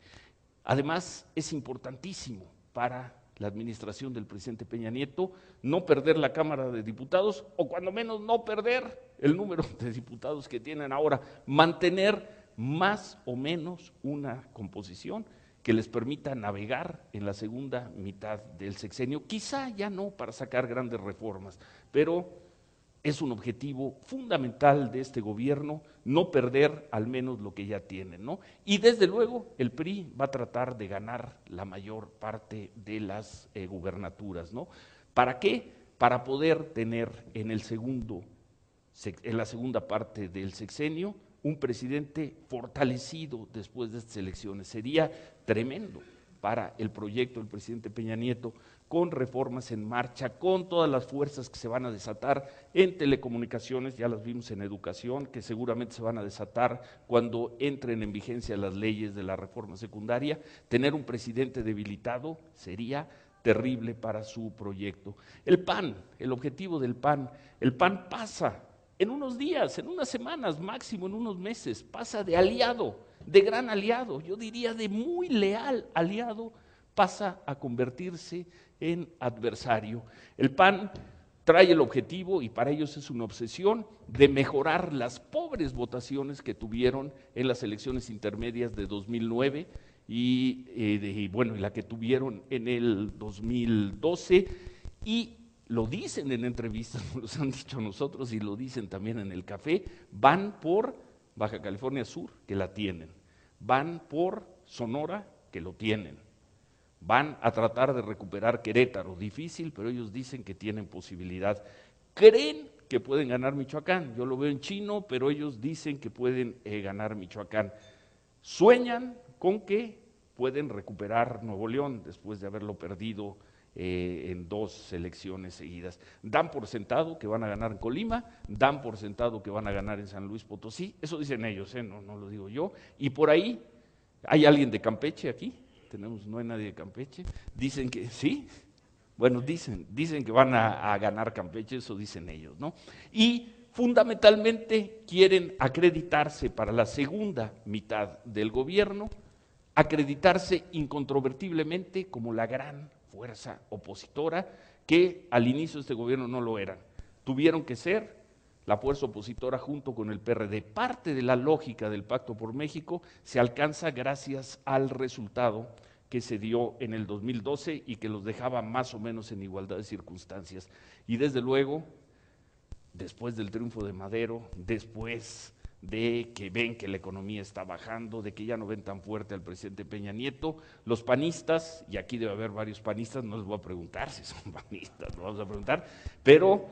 Además, es importantísimo para la administración del presidente Peña Nieto no perder la Cámara de Diputados, o cuando menos no perder el número de diputados que tienen ahora, mantener más o menos una composición que les permita navegar en la segunda mitad del sexenio, quizá ya no para sacar grandes reformas, pero es un objetivo fundamental de este gobierno, no perder al menos lo que ya tienen, ¿no? Y desde luego el PRI va a tratar de ganar la mayor parte de las gubernaturas, ¿no? ¿Para qué? Para poder tener en la segunda parte del sexenio un presidente fortalecido después de estas elecciones. Sería tremendo para el proyecto del presidente Peña Nieto, con reformas en marcha, con todas las fuerzas que se van a desatar en telecomunicaciones, ya las vimos en educación, que seguramente se van a desatar cuando entren en vigencia las leyes de la reforma secundaria. Tener un presidente debilitado sería terrible para su proyecto. El PAN, el objetivo del PAN, el PAN pasa en unos días, en unas semanas, máximo en unos meses, pasa de aliado, de gran aliado, yo diría de muy leal aliado, pasa a convertirse en adversario. El PAN trae el objetivo, y para ellos es una obsesión, de mejorar las pobres votaciones que tuvieron en las elecciones intermedias de 2009 y la que tuvieron en el 2012, y lo dicen en entrevistas, nos los han dicho a nosotros y lo dicen también en el café, van por Baja California Sur, que la tienen, van por Sonora, que lo tienen, van a tratar de recuperar Querétaro, difícil, pero ellos dicen que tienen posibilidad. Creen que pueden ganar Michoacán, yo lo veo en chino, pero ellos dicen que pueden ganar Michoacán. Sueñan con que pueden recuperar Nuevo León después de haberlo perdido en 2 elecciones seguidas. Dan por sentado que van a ganar en Colima, dan por sentado que van a ganar en San Luis Potosí, eso dicen ellos, no lo digo yo, y por ahí, ¿hay alguien de Campeche aquí? No hay nadie de Campeche, dicen que sí, bueno, dicen que van a ganar Campeche, eso dicen ellos, ¿no? Y fundamentalmente quieren acreditarse para la segunda mitad del gobierno, acreditarse incontrovertiblemente como la gran fuerza opositora, que al inicio de este gobierno no lo eran. Tuvieron que ser la fuerza opositora junto con el PRD. Parte de la lógica del Pacto por México se alcanza gracias al resultado que se dio en el 2012 y que los dejaba más o menos en igualdad de circunstancias. Y desde luego, después del triunfo de Madero, después de que ven que la economía está bajando, de que ya no ven tan fuerte al presidente Peña Nieto, los panistas, y aquí debe haber varios panistas, no les voy a preguntar si son panistas, no vamos a preguntar, pero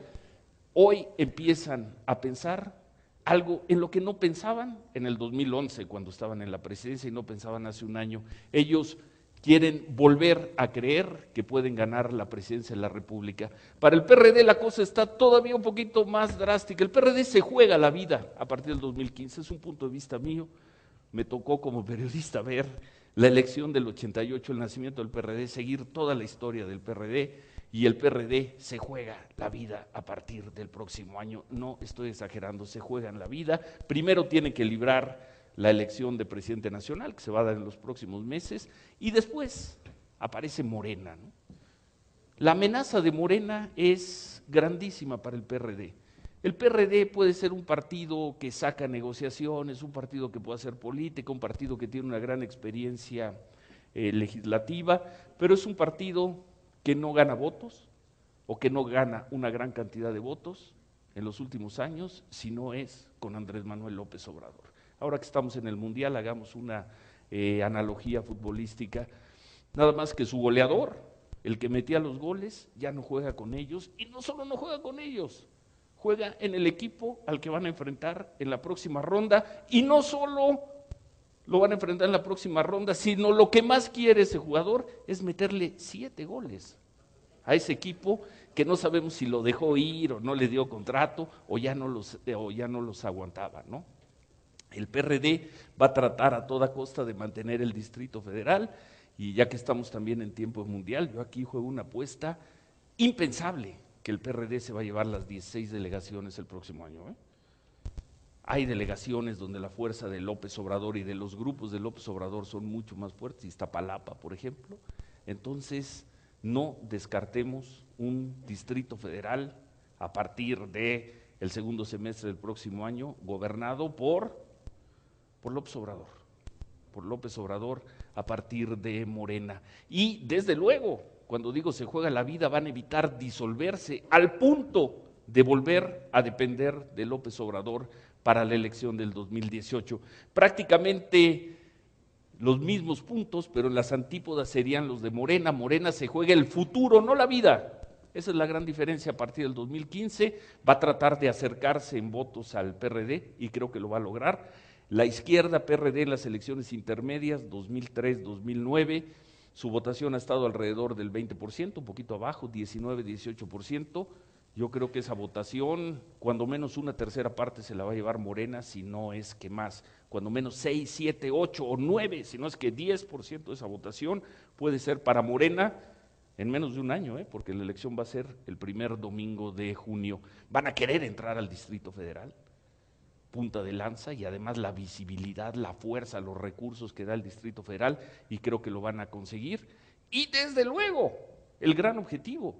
hoy empiezan a pensar algo en lo que no pensaban en el 2011 cuando estaban en la presidencia y no pensaban hace un año. Ellos quieren volver a creer que pueden ganar la presidencia de la República. Para el PRD la cosa está todavía un poquito más drástica. El PRD se juega la vida a partir del 2015, es un punto de vista mío. Me tocó como periodista ver la elección del 88, el nacimiento del PRD, seguir toda la historia del PRD, y el PRD se juega la vida a partir del próximo año. No estoy exagerando, se juegan la vida. Primero tienen que librar la elección de presidente nacional, que se va a dar en los próximos meses, y después aparece Morena, ¿no? La amenaza de Morena es grandísima para el PRD. El PRD puede ser un partido que saca negociaciones, un partido que puede hacer política, un partido que tiene una gran experiencia legislativa, pero es un partido que no gana votos o que no gana una gran cantidad de votos en los últimos años, si no es con Andrés Manuel López Obrador. Ahora que estamos en el Mundial, hagamos una analogía futbolística, nada más que su goleador, el que metía los goles, ya no juega con ellos, y no solo no juega con ellos, juega en el equipo al que van a enfrentar en la próxima ronda, y no solo lo van a enfrentar en la próxima ronda, sino lo que más quiere ese jugador es meterle 7 goles. a ese equipo que no sabemos si lo dejó ir o no le dio contrato o ya no los aguantaba, ¿no? El PRD va a tratar a toda costa de mantener el Distrito Federal, y ya que estamos también en tiempo mundial, yo aquí juego una apuesta impensable que el PRD se va a llevar las 16 delegaciones el próximo año, ¿eh? Hay delegaciones donde la fuerza de López Obrador y de los grupos de López Obrador son mucho más fuertes, Iztapalapa, por ejemplo. Entonces, no descartemos un Distrito Federal a partir del segundo semestre del próximo año, gobernado por López Obrador a partir de Morena. Y desde luego, cuando digo se juega la vida, van a evitar disolverse al punto de volver a depender de López Obrador para la elección del 2018. Prácticamente los mismos puntos, pero en las antípodas serían los de Morena. Morena se juega el futuro, no la vida. Esa es la gran diferencia a partir del 2015. Va a tratar de acercarse en votos al PRD y creo que lo va a lograr. La izquierda PRD en las elecciones intermedias 2003-2009, su votación ha estado alrededor del 20%, un poquito abajo, 19-18%. Yo creo que esa votación, cuando menos una tercera parte se la va a llevar Morena, si no es que más, cuando menos 6, 7, 8 o 9, si no es que 10% de esa votación puede ser para Morena en menos de un año, porque la elección va a ser el primer domingo de junio. Van a querer entrar al Distrito Federal, punta de lanza, y además la visibilidad, la fuerza, los recursos que da el Distrito Federal, y creo que lo van a conseguir. Y desde luego, el gran objetivo,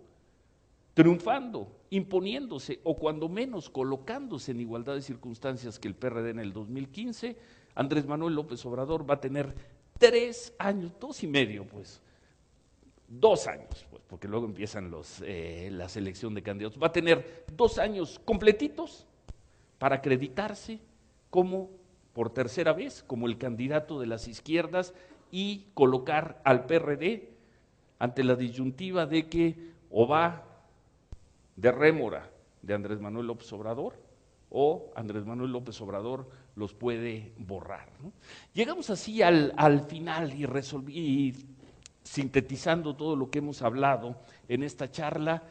triunfando, imponiéndose o cuando menos colocándose en igualdad de circunstancias que el PRD en el 2015, Andrés Manuel López Obrador va a tener 3 años, 2 y medio, pues, 2 años, pues, porque luego empiezan la selección de candidatos, va a tener 2 años completitos para acreditarse como, por tercera vez, como el candidato de las izquierdas y colocar al PRD ante la disyuntiva de que o va de rémora de Andrés Manuel López Obrador o Andrés Manuel López Obrador los puede borrar, ¿no? Llegamos así al final y sintetizando todo lo que hemos hablado en esta charla.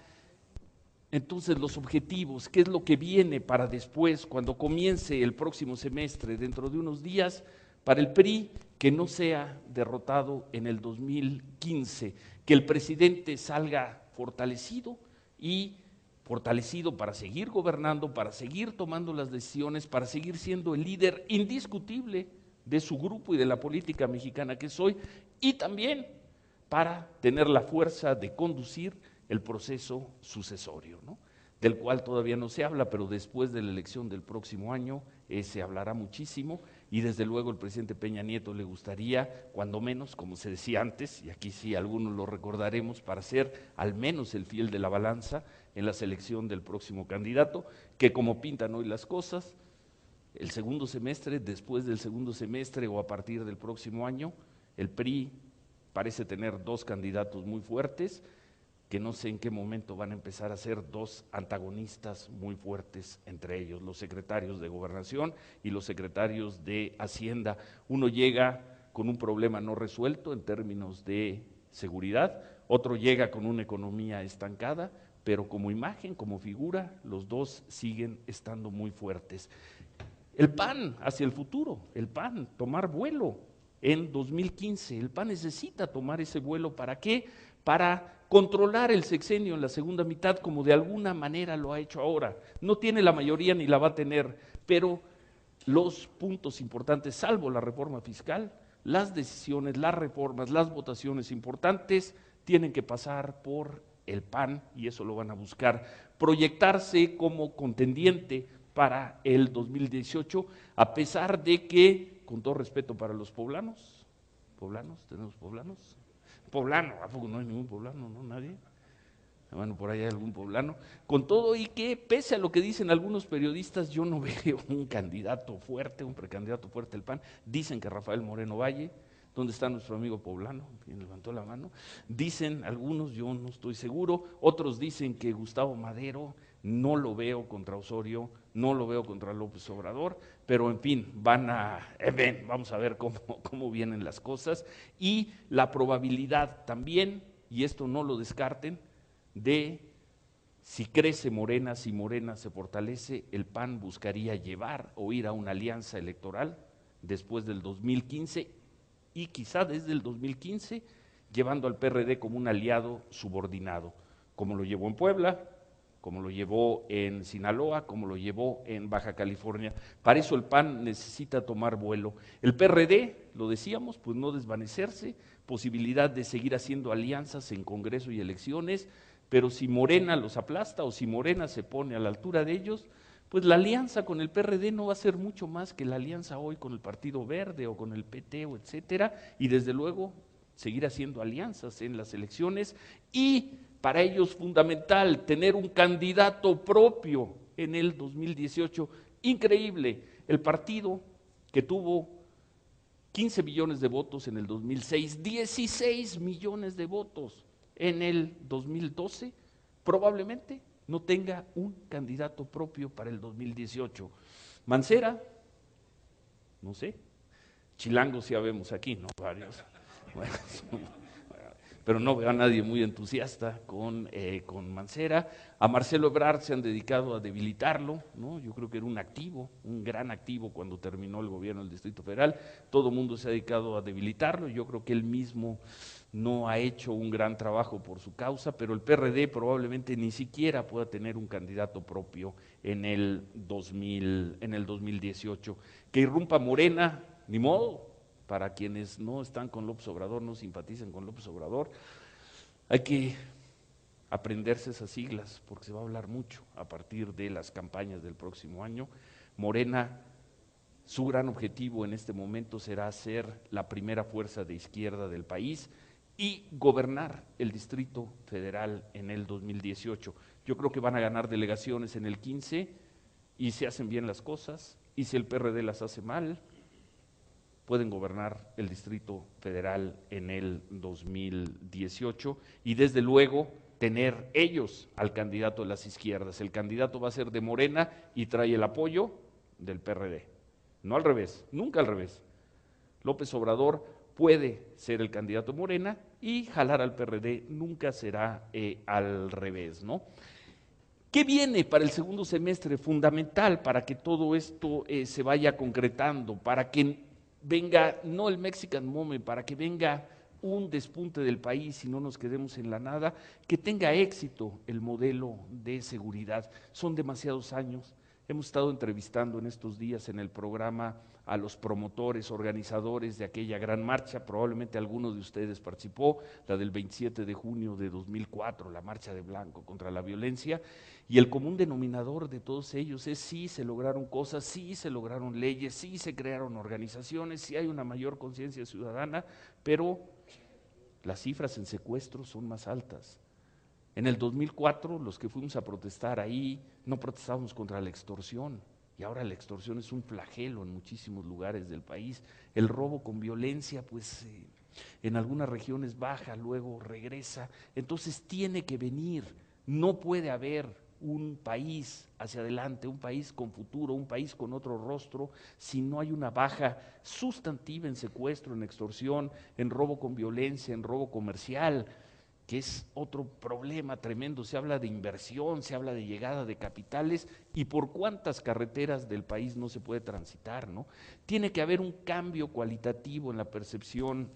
Entonces, los objetivos, ¿qué es lo que viene para después, cuando comience el próximo semestre, dentro de unos días, para el PRI? Que no sea derrotado en el 2015, que el presidente salga fortalecido para seguir gobernando, para seguir tomando las decisiones, para seguir siendo el líder indiscutible de su grupo y de la política mexicana que soy, y también para tener la fuerza de conducir el proceso sucesorio, ¿no? Del cual todavía no se habla, pero después de la elección del próximo año se hablará muchísimo, y desde luego el presidente Peña Nieto le gustaría, cuando menos, como se decía antes, y aquí sí algunos lo recordaremos, para ser al menos el fiel de la balanza en la selección del próximo candidato, que como pintan hoy las cosas, el segundo semestre, después del segundo semestre o a partir del próximo año, el PRI parece tener 2 candidatos muy fuertes, que no sé en qué momento van a empezar a ser 2 antagonistas muy fuertes entre ellos, los secretarios de Gobernación y los secretarios de Hacienda. Uno llega con un problema no resuelto en términos de seguridad, otro llega con una economía estancada, pero como imagen, como figura, los 2 siguen estando muy fuertes. El PAN hacia el futuro, el PAN tomar vuelo en 2015, el PAN necesita tomar ese vuelo, ¿para qué? Para controlar el sexenio en la segunda mitad, como de alguna manera lo ha hecho ahora. No tiene la mayoría ni la va a tener, pero los puntos importantes, salvo la reforma fiscal, las decisiones, las reformas, las votaciones importantes, tienen que pasar por el PAN, y eso lo van a buscar, proyectarse como contendiente para el 2018, a pesar de que, con todo respeto para los poblanos, ¿tenemos poblanos? Poblano, ¿a poco no hay ningún poblano? ¿No? ¿Nadie? Bueno, por ahí hay algún poblano. Con todo y que, pese a lo que dicen algunos periodistas, yo no veo un candidato fuerte, un precandidato fuerte del PAN. Dicen que Rafael Moreno Valle. ¿Dónde está nuestro amigo poblano? ¿Quién levantó la mano? Dicen algunos, yo no estoy seguro. Otros dicen que Gustavo Madero. No lo veo contra Osorio, no lo veo contra López Obrador, pero en fin, vamos a ver cómo vienen las cosas. Y la probabilidad también, y esto no lo descarten, de si crece Morena, si Morena se fortalece, el PAN buscaría llevar o ir a una alianza electoral después del 2015 y quizá desde el 2015 llevando al PRD como un aliado subordinado, como lo llevó en Puebla, como lo llevó en Sinaloa, como lo llevó en Baja California. Para eso el PAN necesita tomar vuelo. El PRD, lo decíamos, pues no desvanecerse, posibilidad de seguir haciendo alianzas en Congreso y elecciones, pero si Morena los aplasta o si Morena se pone a la altura de ellos, pues la alianza con el PRD no va a ser mucho más que la alianza hoy con el Partido Verde o con el PT o etcétera, y desde luego seguir haciendo alianzas en las elecciones y para ellos fundamental tener un candidato propio en el 2018. Increíble, el partido que tuvo 15 millones de votos en el 2006, 16 millones de votos en el 2012, probablemente no tenga un candidato propio para el 2018. Mancera, no sé, chilangos ya vemos aquí, ¿no? Varios. Bueno, pero no veo a nadie muy entusiasta con Mancera. A Marcelo Ebrard se han dedicado a debilitarlo, ¿no? Yo creo que era un activo, un gran activo cuando terminó el gobierno del Distrito Federal. Todo el mundo se ha dedicado a debilitarlo. Yo creo que él mismo no ha hecho un gran trabajo por su causa, pero el PRD probablemente ni siquiera pueda tener un candidato propio en el 2018. Que irrumpa Morena, ni modo. Para quienes no están con López Obrador, no simpatizan con López Obrador, hay que aprenderse esas siglas, porque se va a hablar mucho a partir de las campañas del próximo año. Morena, su gran objetivo en este momento será ser la primera fuerza de izquierda del país y gobernar el Distrito Federal en el 2018. Yo creo que van a ganar delegaciones en el 15 y si hacen bien las cosas, y si el PRD las hace mal, pueden gobernar el Distrito Federal en el 2018 y desde luego tener ellos al candidato de las izquierdas. El candidato va a ser de Morena y trae el apoyo del PRD, no al revés, nunca al revés. López Obrador puede ser el candidato de Morena y jalar al PRD, nunca será al revés, ¿no? ¿Qué viene para el segundo semestre? Fundamental para que todo esto se vaya concretando, para que venga, no el Mexican Moment, para que venga un despunte del país y no nos quedemos en la nada, que tenga éxito el modelo de seguridad. Son demasiados años. Hemos estado entrevistando en estos días en el programa a los promotores, organizadores de aquella gran marcha, probablemente alguno de ustedes participó, la del 27 de junio de 2004, la marcha de blanco contra la violencia, y el común denominador de todos ellos es sí se lograron cosas, sí se lograron leyes, sí se crearon organizaciones, sí hay una mayor conciencia ciudadana, pero las cifras en secuestros son más altas. En el 2004, los que fuimos a protestar ahí, no protestábamos contra la extorsión, y ahora la extorsión es un flagelo en muchísimos lugares del país. El robo con violencia, pues en algunas regiones baja, luego regresa. Entonces tiene que venir, no puede haber un país hacia adelante, un país con futuro, un país con otro rostro, si no hay una baja sustantiva en secuestro, en extorsión, en robo con violencia, en robo comercial, que es otro problema tremendo. Se habla de inversión, se habla de llegada de capitales y por cuántas carreteras del país no se puede transitar, ¿no? Tiene que haber un cambio cualitativo en la percepción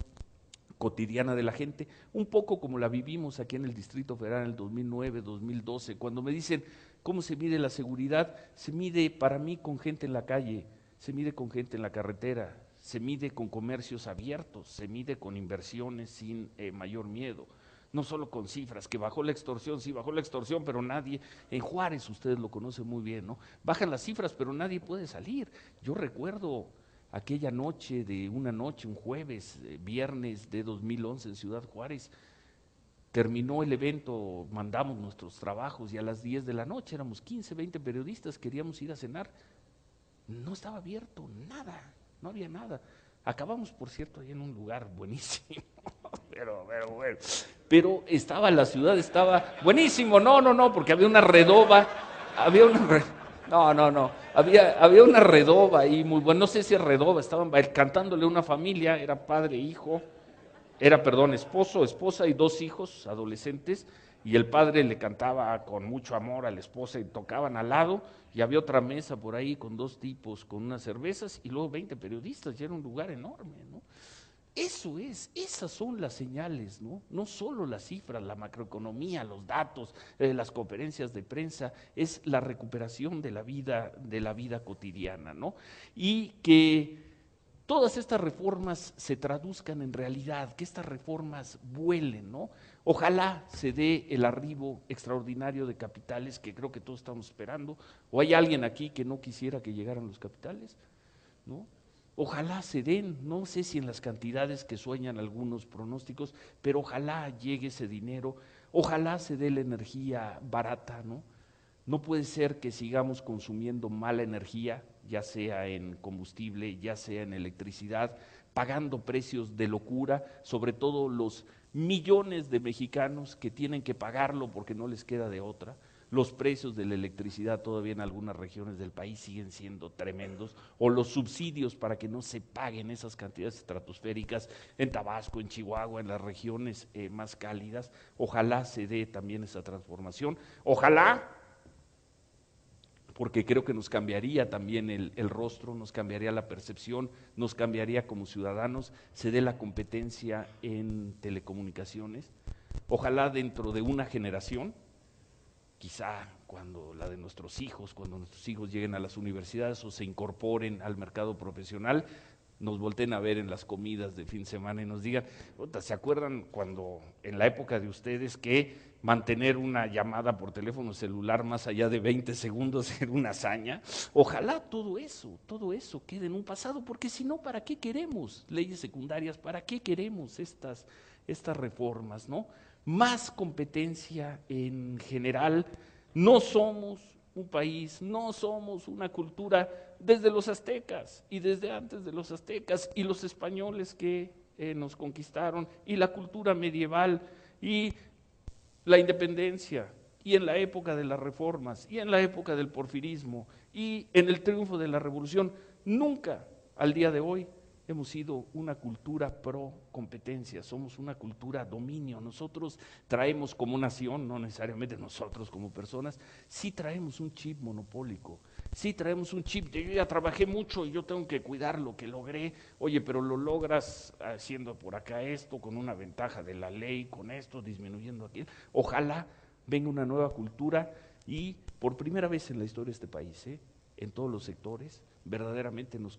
cotidiana de la gente, un poco como la vivimos aquí en el Distrito Federal en el 2009, 2012, cuando me dicen cómo se mide la seguridad, se mide para mí con gente en la calle, se mide con gente en la carretera, se mide con comercios abiertos, se mide con inversiones sin mayor miedo. No solo con cifras, que bajó la extorsión, sí bajó la extorsión, pero nadie, en Juárez ustedes lo conocen muy bien, ¿no? Bajan las cifras, pero nadie puede salir. Yo recuerdo aquella noche un jueves, viernes de 2011 en Ciudad Juárez, terminó el evento, mandamos nuestros trabajos y a las 10 de la noche, éramos 15, 20 periodistas, queríamos ir a cenar, no estaba abierto, nada, no había nada. Acabamos, por cierto, ahí en un lugar buenísimo, pero bueno, pero la ciudad estaba buenísimo, no, porque había una redoba, había una redoba ahí muy buena, no sé si es redoba, estaban cantándole a una familia, era padre, hijo, esposo, esposa y 2 hijos adolescentes, y el padre le cantaba con mucho amor a la esposa y tocaban al lado, y había otra mesa por ahí con 2 tipos con unas cervezas y luego 20 periodistas, ya era un lugar enorme, ¿no? Eso es, esas son las señales, ¿no? No solo las cifras, la macroeconomía, los datos, las conferencias de prensa, es la recuperación de la vida cotidiana, ¿no? Y que todas estas reformas se traduzcan en realidad, que estas reformas vuelen, ¿no? Ojalá se dé el arribo extraordinario de capitales que creo que todos estamos esperando. ¿O hay alguien aquí que no quisiera que llegaran los capitales? ¿No? Ojalá se den, no sé si en las cantidades que sueñan algunos pronósticos, pero ojalá llegue ese dinero, ojalá se dé la energía barata, ¿no? No puede ser que sigamos consumiendo mala energía, ya sea en combustible, ya sea en electricidad, pagando precios de locura, sobre todo los millones de mexicanos que tienen que pagarlo porque no les queda de otra. Los precios de la electricidad todavía en algunas regiones del país siguen siendo tremendos, o los subsidios para que no se paguen esas cantidades estratosféricas en Tabasco, en Chihuahua, en las regiones más cálidas. Ojalá se dé también esa transformación, ojalá, porque creo que nos cambiaría también el rostro, nos cambiaría la percepción, nos cambiaría como ciudadanos, se dé la competencia en telecomunicaciones. Ojalá dentro de una generación, quizá cuando la de nuestros hijos, cuando nuestros hijos lleguen a las universidades o se incorporen al mercado profesional, nos volteen a ver en las comidas de fin de semana y nos digan, ¿se acuerdan cuando en la época de ustedes que mantener una llamada por teléfono celular más allá de 20 segundos era una hazaña? Ojalá todo eso quede en un pasado, porque si no, ¿para qué queremos leyes secundarias? ¿Para qué queremos estas reformas, no? Más competencia en general. No somos un país, no somos una cultura desde los aztecas y desde antes de los aztecas y los españoles que nos conquistaron y la cultura medieval y la independencia y en la época de las reformas y en la época del porfirismo y en el triunfo de la revolución. Nunca al día de hoy hemos sido una cultura pro competencia, somos una cultura dominio. Nosotros traemos como nación, no necesariamente nosotros como personas, sí traemos un chip monopólico, sí traemos un chip de yo ya trabajé mucho y yo tengo que cuidar lo que logré. Oye, pero lo logras haciendo por acá esto, con una ventaja de la ley, con esto, disminuyendo aquí. Ojalá venga una nueva cultura y por primera vez en la historia de este país, en todos los sectores, verdaderamente nos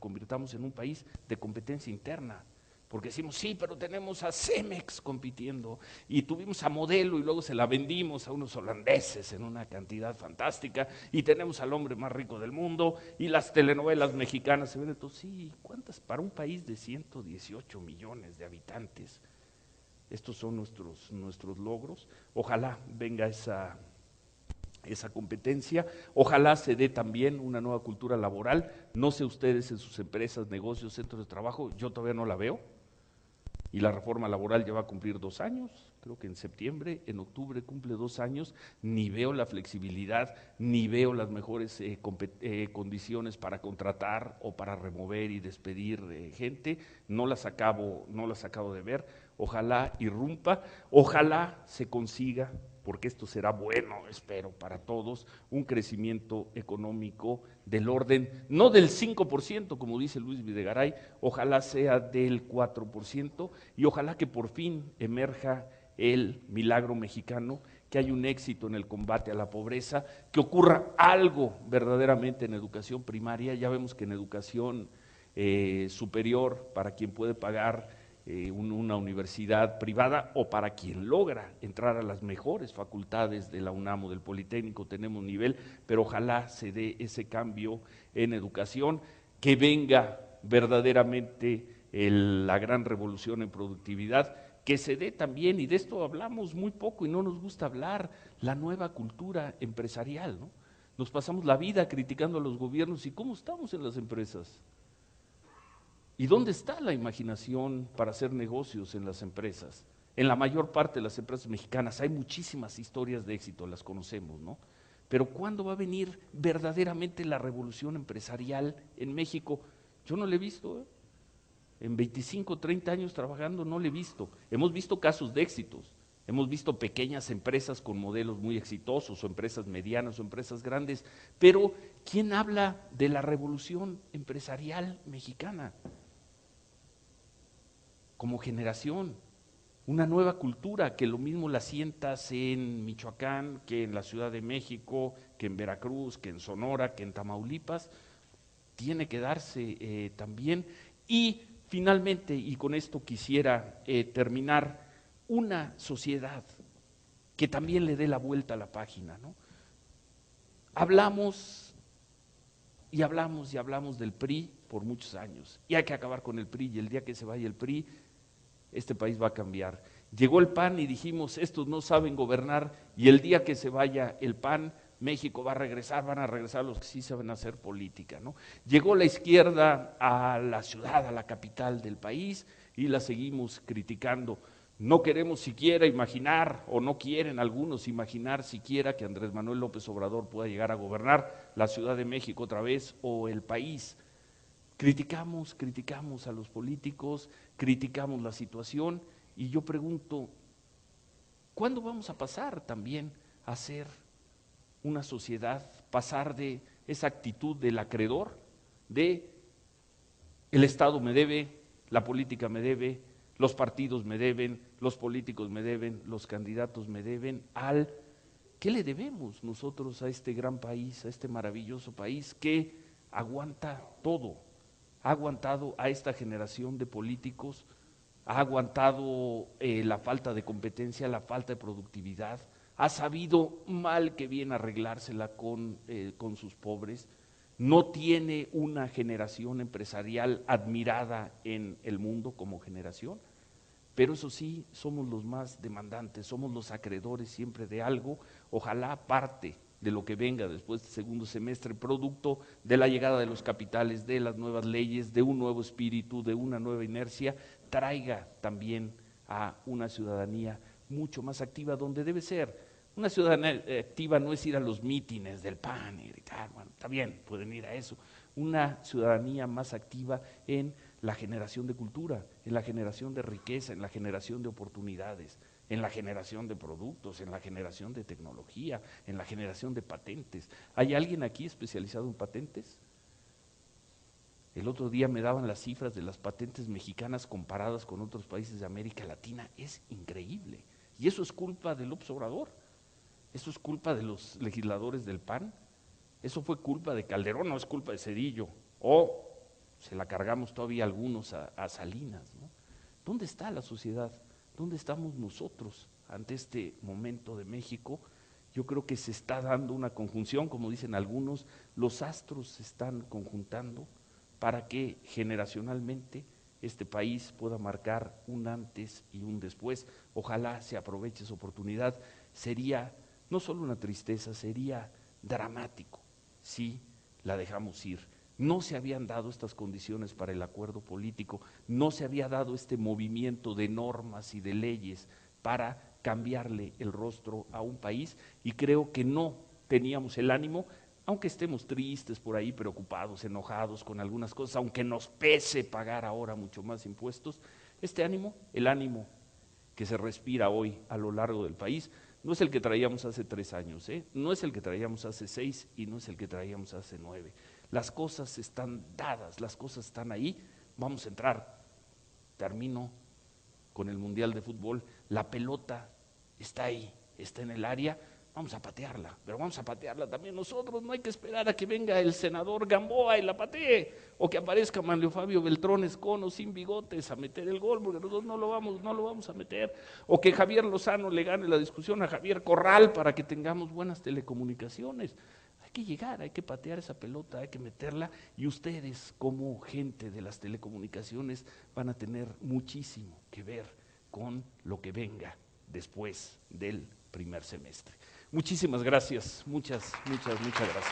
convirtamos en un país de competencia interna, porque decimos, sí, pero tenemos a Cemex compitiendo, y tuvimos a Modelo y luego se la vendimos a unos holandeses en una cantidad fantástica, y tenemos al hombre más rico del mundo, y las telenovelas mexicanas se ven. Entonces, sí, ¿cuántas? Para un país de 118 millones de habitantes, estos son nuestros logros. Ojalá venga esa competencia, ojalá se dé también una nueva cultura laboral. No sé ustedes en sus empresas, negocios, centros de trabajo, yo todavía no la veo, y la reforma laboral ya va a cumplir 2 años, creo que en septiembre, en octubre cumple 2 años, ni veo la flexibilidad, ni veo las mejores condiciones para contratar o para remover y despedir gente, no las acabo de ver. Ojalá irrumpa, ojalá se consiga, porque esto será bueno, espero, para todos, un crecimiento económico del orden, no del 5%, como dice Luis Videgaray, ojalá sea del 4%, y ojalá que por fin emerja el milagro mexicano, que haya un éxito en el combate a la pobreza, que ocurra algo verdaderamente en educación primaria. Ya vemos que en educación superior, para quien puede pagar una universidad privada o para quien logra entrar a las mejores facultades de la UNAM o del Politécnico, tenemos nivel, pero ojalá se dé ese cambio en educación, que venga verdaderamente la gran revolución en productividad, que se dé también, y de esto hablamos muy poco y no nos gusta hablar, la nueva cultura empresarial, ¿no? Nos pasamos la vida criticando a los gobiernos, ¿y cómo estamos en las empresas? ¿Y dónde está la imaginación para hacer negocios en las empresas? En la mayor parte de las empresas mexicanas hay muchísimas historias de éxito, las conocemos, ¿no? Pero ¿cuándo va a venir verdaderamente la revolución empresarial en México? Yo no la he visto, En 25, 30 años trabajando no la he visto. Hemos visto casos de éxitos, hemos visto pequeñas empresas con modelos muy exitosos, o empresas medianas, o empresas grandes, pero ¿quién habla de la revolución empresarial mexicana? Como generación, una nueva cultura que lo mismo la sientas en Michoacán, que en la Ciudad de México, que en Veracruz, que en Sonora, que en Tamaulipas, tiene que darse también. Y finalmente, y con esto quisiera terminar, una sociedad que también le dé la vuelta a la página, ¿no? Hablamos y hablamos y hablamos del PRI por muchos años, y hay que acabar con el PRI, y el día que se vaya el PRI, este país va a cambiar. Llegó el PAN y dijimos, estos no saben gobernar, y el día que se vaya el PAN, México va a regresar, van a regresar los que sí saben hacer política, ¿no? Llegó la izquierda a la ciudad, a la capital del país, y la seguimos criticando. No queremos siquiera imaginar, o no quieren algunos imaginar siquiera que Andrés Manuel López Obrador pueda llegar a gobernar la Ciudad de México otra vez, o el país. Criticamos a los políticos, criticamos la situación, y yo pregunto, ¿cuándo vamos a pasar también a ser una sociedad, pasar de esa actitud del acreedor, de el Estado me debe, la política me debe, los partidos me deben, los políticos me deben, los candidatos me deben, al ¿qué le debemos nosotros a este gran país, a este maravilloso país que aguanta todo? Ha aguantado a esta generación de políticos, ha aguantado la falta de competencia, la falta de productividad, ha sabido mal que bien arreglársela con sus pobres, no tiene una generación empresarial admirada en el mundo como generación, pero eso sí, somos los más demandantes, somos los acreedores siempre de algo, ojalá parte de lo que venga después del segundo semestre, producto de la llegada de los capitales, de las nuevas leyes, de un nuevo espíritu, de una nueva inercia, traiga también a una ciudadanía mucho más activa donde debe ser. Una ciudadanía activa no es ir a los mítines del PAN y gritar, bueno, está bien, pueden ir a eso. Una ciudadanía más activa en la generación de cultura, en la generación de riqueza, en la generación de oportunidades, en la generación de productos, en la generación de tecnología, en la generación de patentes. ¿Hay alguien aquí especializado en patentes? El otro día me daban las cifras de las patentes mexicanas comparadas con otros países de América Latina. Es increíble. Y eso es culpa de López Obrador. Eso es culpa de los legisladores del PAN. Eso fue culpa de Calderón, no es culpa de Zedillo. O se la cargamos todavía algunos a Salinas, ¿no? ¿Dónde está la sociedad? ¿Dónde estamos nosotros ante este momento de México? Yo creo que se está dando una conjunción, como dicen algunos, los astros se están conjuntando para que generacionalmente este país pueda marcar un antes y un después. Ojalá se aproveche esa oportunidad. Sería no solo una tristeza, sería dramático si la dejamos ir. No se habían dado estas condiciones para el acuerdo político, no se había dado este movimiento de normas y de leyes para cambiarle el rostro a un país, y creo que no teníamos el ánimo, aunque estemos tristes por ahí, preocupados, enojados con algunas cosas, aunque nos pese pagar ahora mucho más impuestos, este ánimo, el ánimo que se respira hoy a lo largo del país, no es el que traíamos hace 3 años, no es el que traíamos hace 6 y no es el que traíamos hace 9. Las cosas están dadas, las cosas están ahí, vamos a entrar. Termino con el Mundial de Fútbol, la pelota está ahí, está en el área, vamos a patearla, pero vamos a patearla también nosotros, no hay que esperar a que venga el senador Gamboa y la patee, o que aparezca Manlio Fabio Beltrones con o sin bigotes a meter el gol, porque nosotros no lo vamos a meter, o que Javier Lozano le gane la discusión a Javier Corral para que tengamos buenas telecomunicaciones. Hay que llegar, hay que patear esa pelota, hay que meterla, y ustedes como gente de las telecomunicaciones van a tener muchísimo que ver con lo que venga después del primer semestre. Muchísimas gracias, muchas gracias.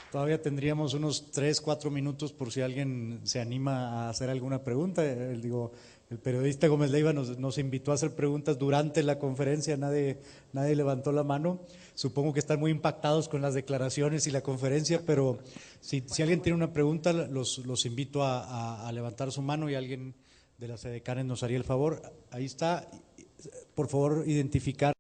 No. Todavía tendríamos unos 3, 4 minutos por si alguien se anima a hacer alguna pregunta. Digo, el periodista Gómez Leiva nos invitó a hacer preguntas durante la conferencia, nadie levantó la mano. Supongo que están muy impactados con las declaraciones y la conferencia, pero si alguien tiene una pregunta, los invito a levantar su mano y alguien de las edecanes nos haría el favor. Ahí está, por favor, identificar.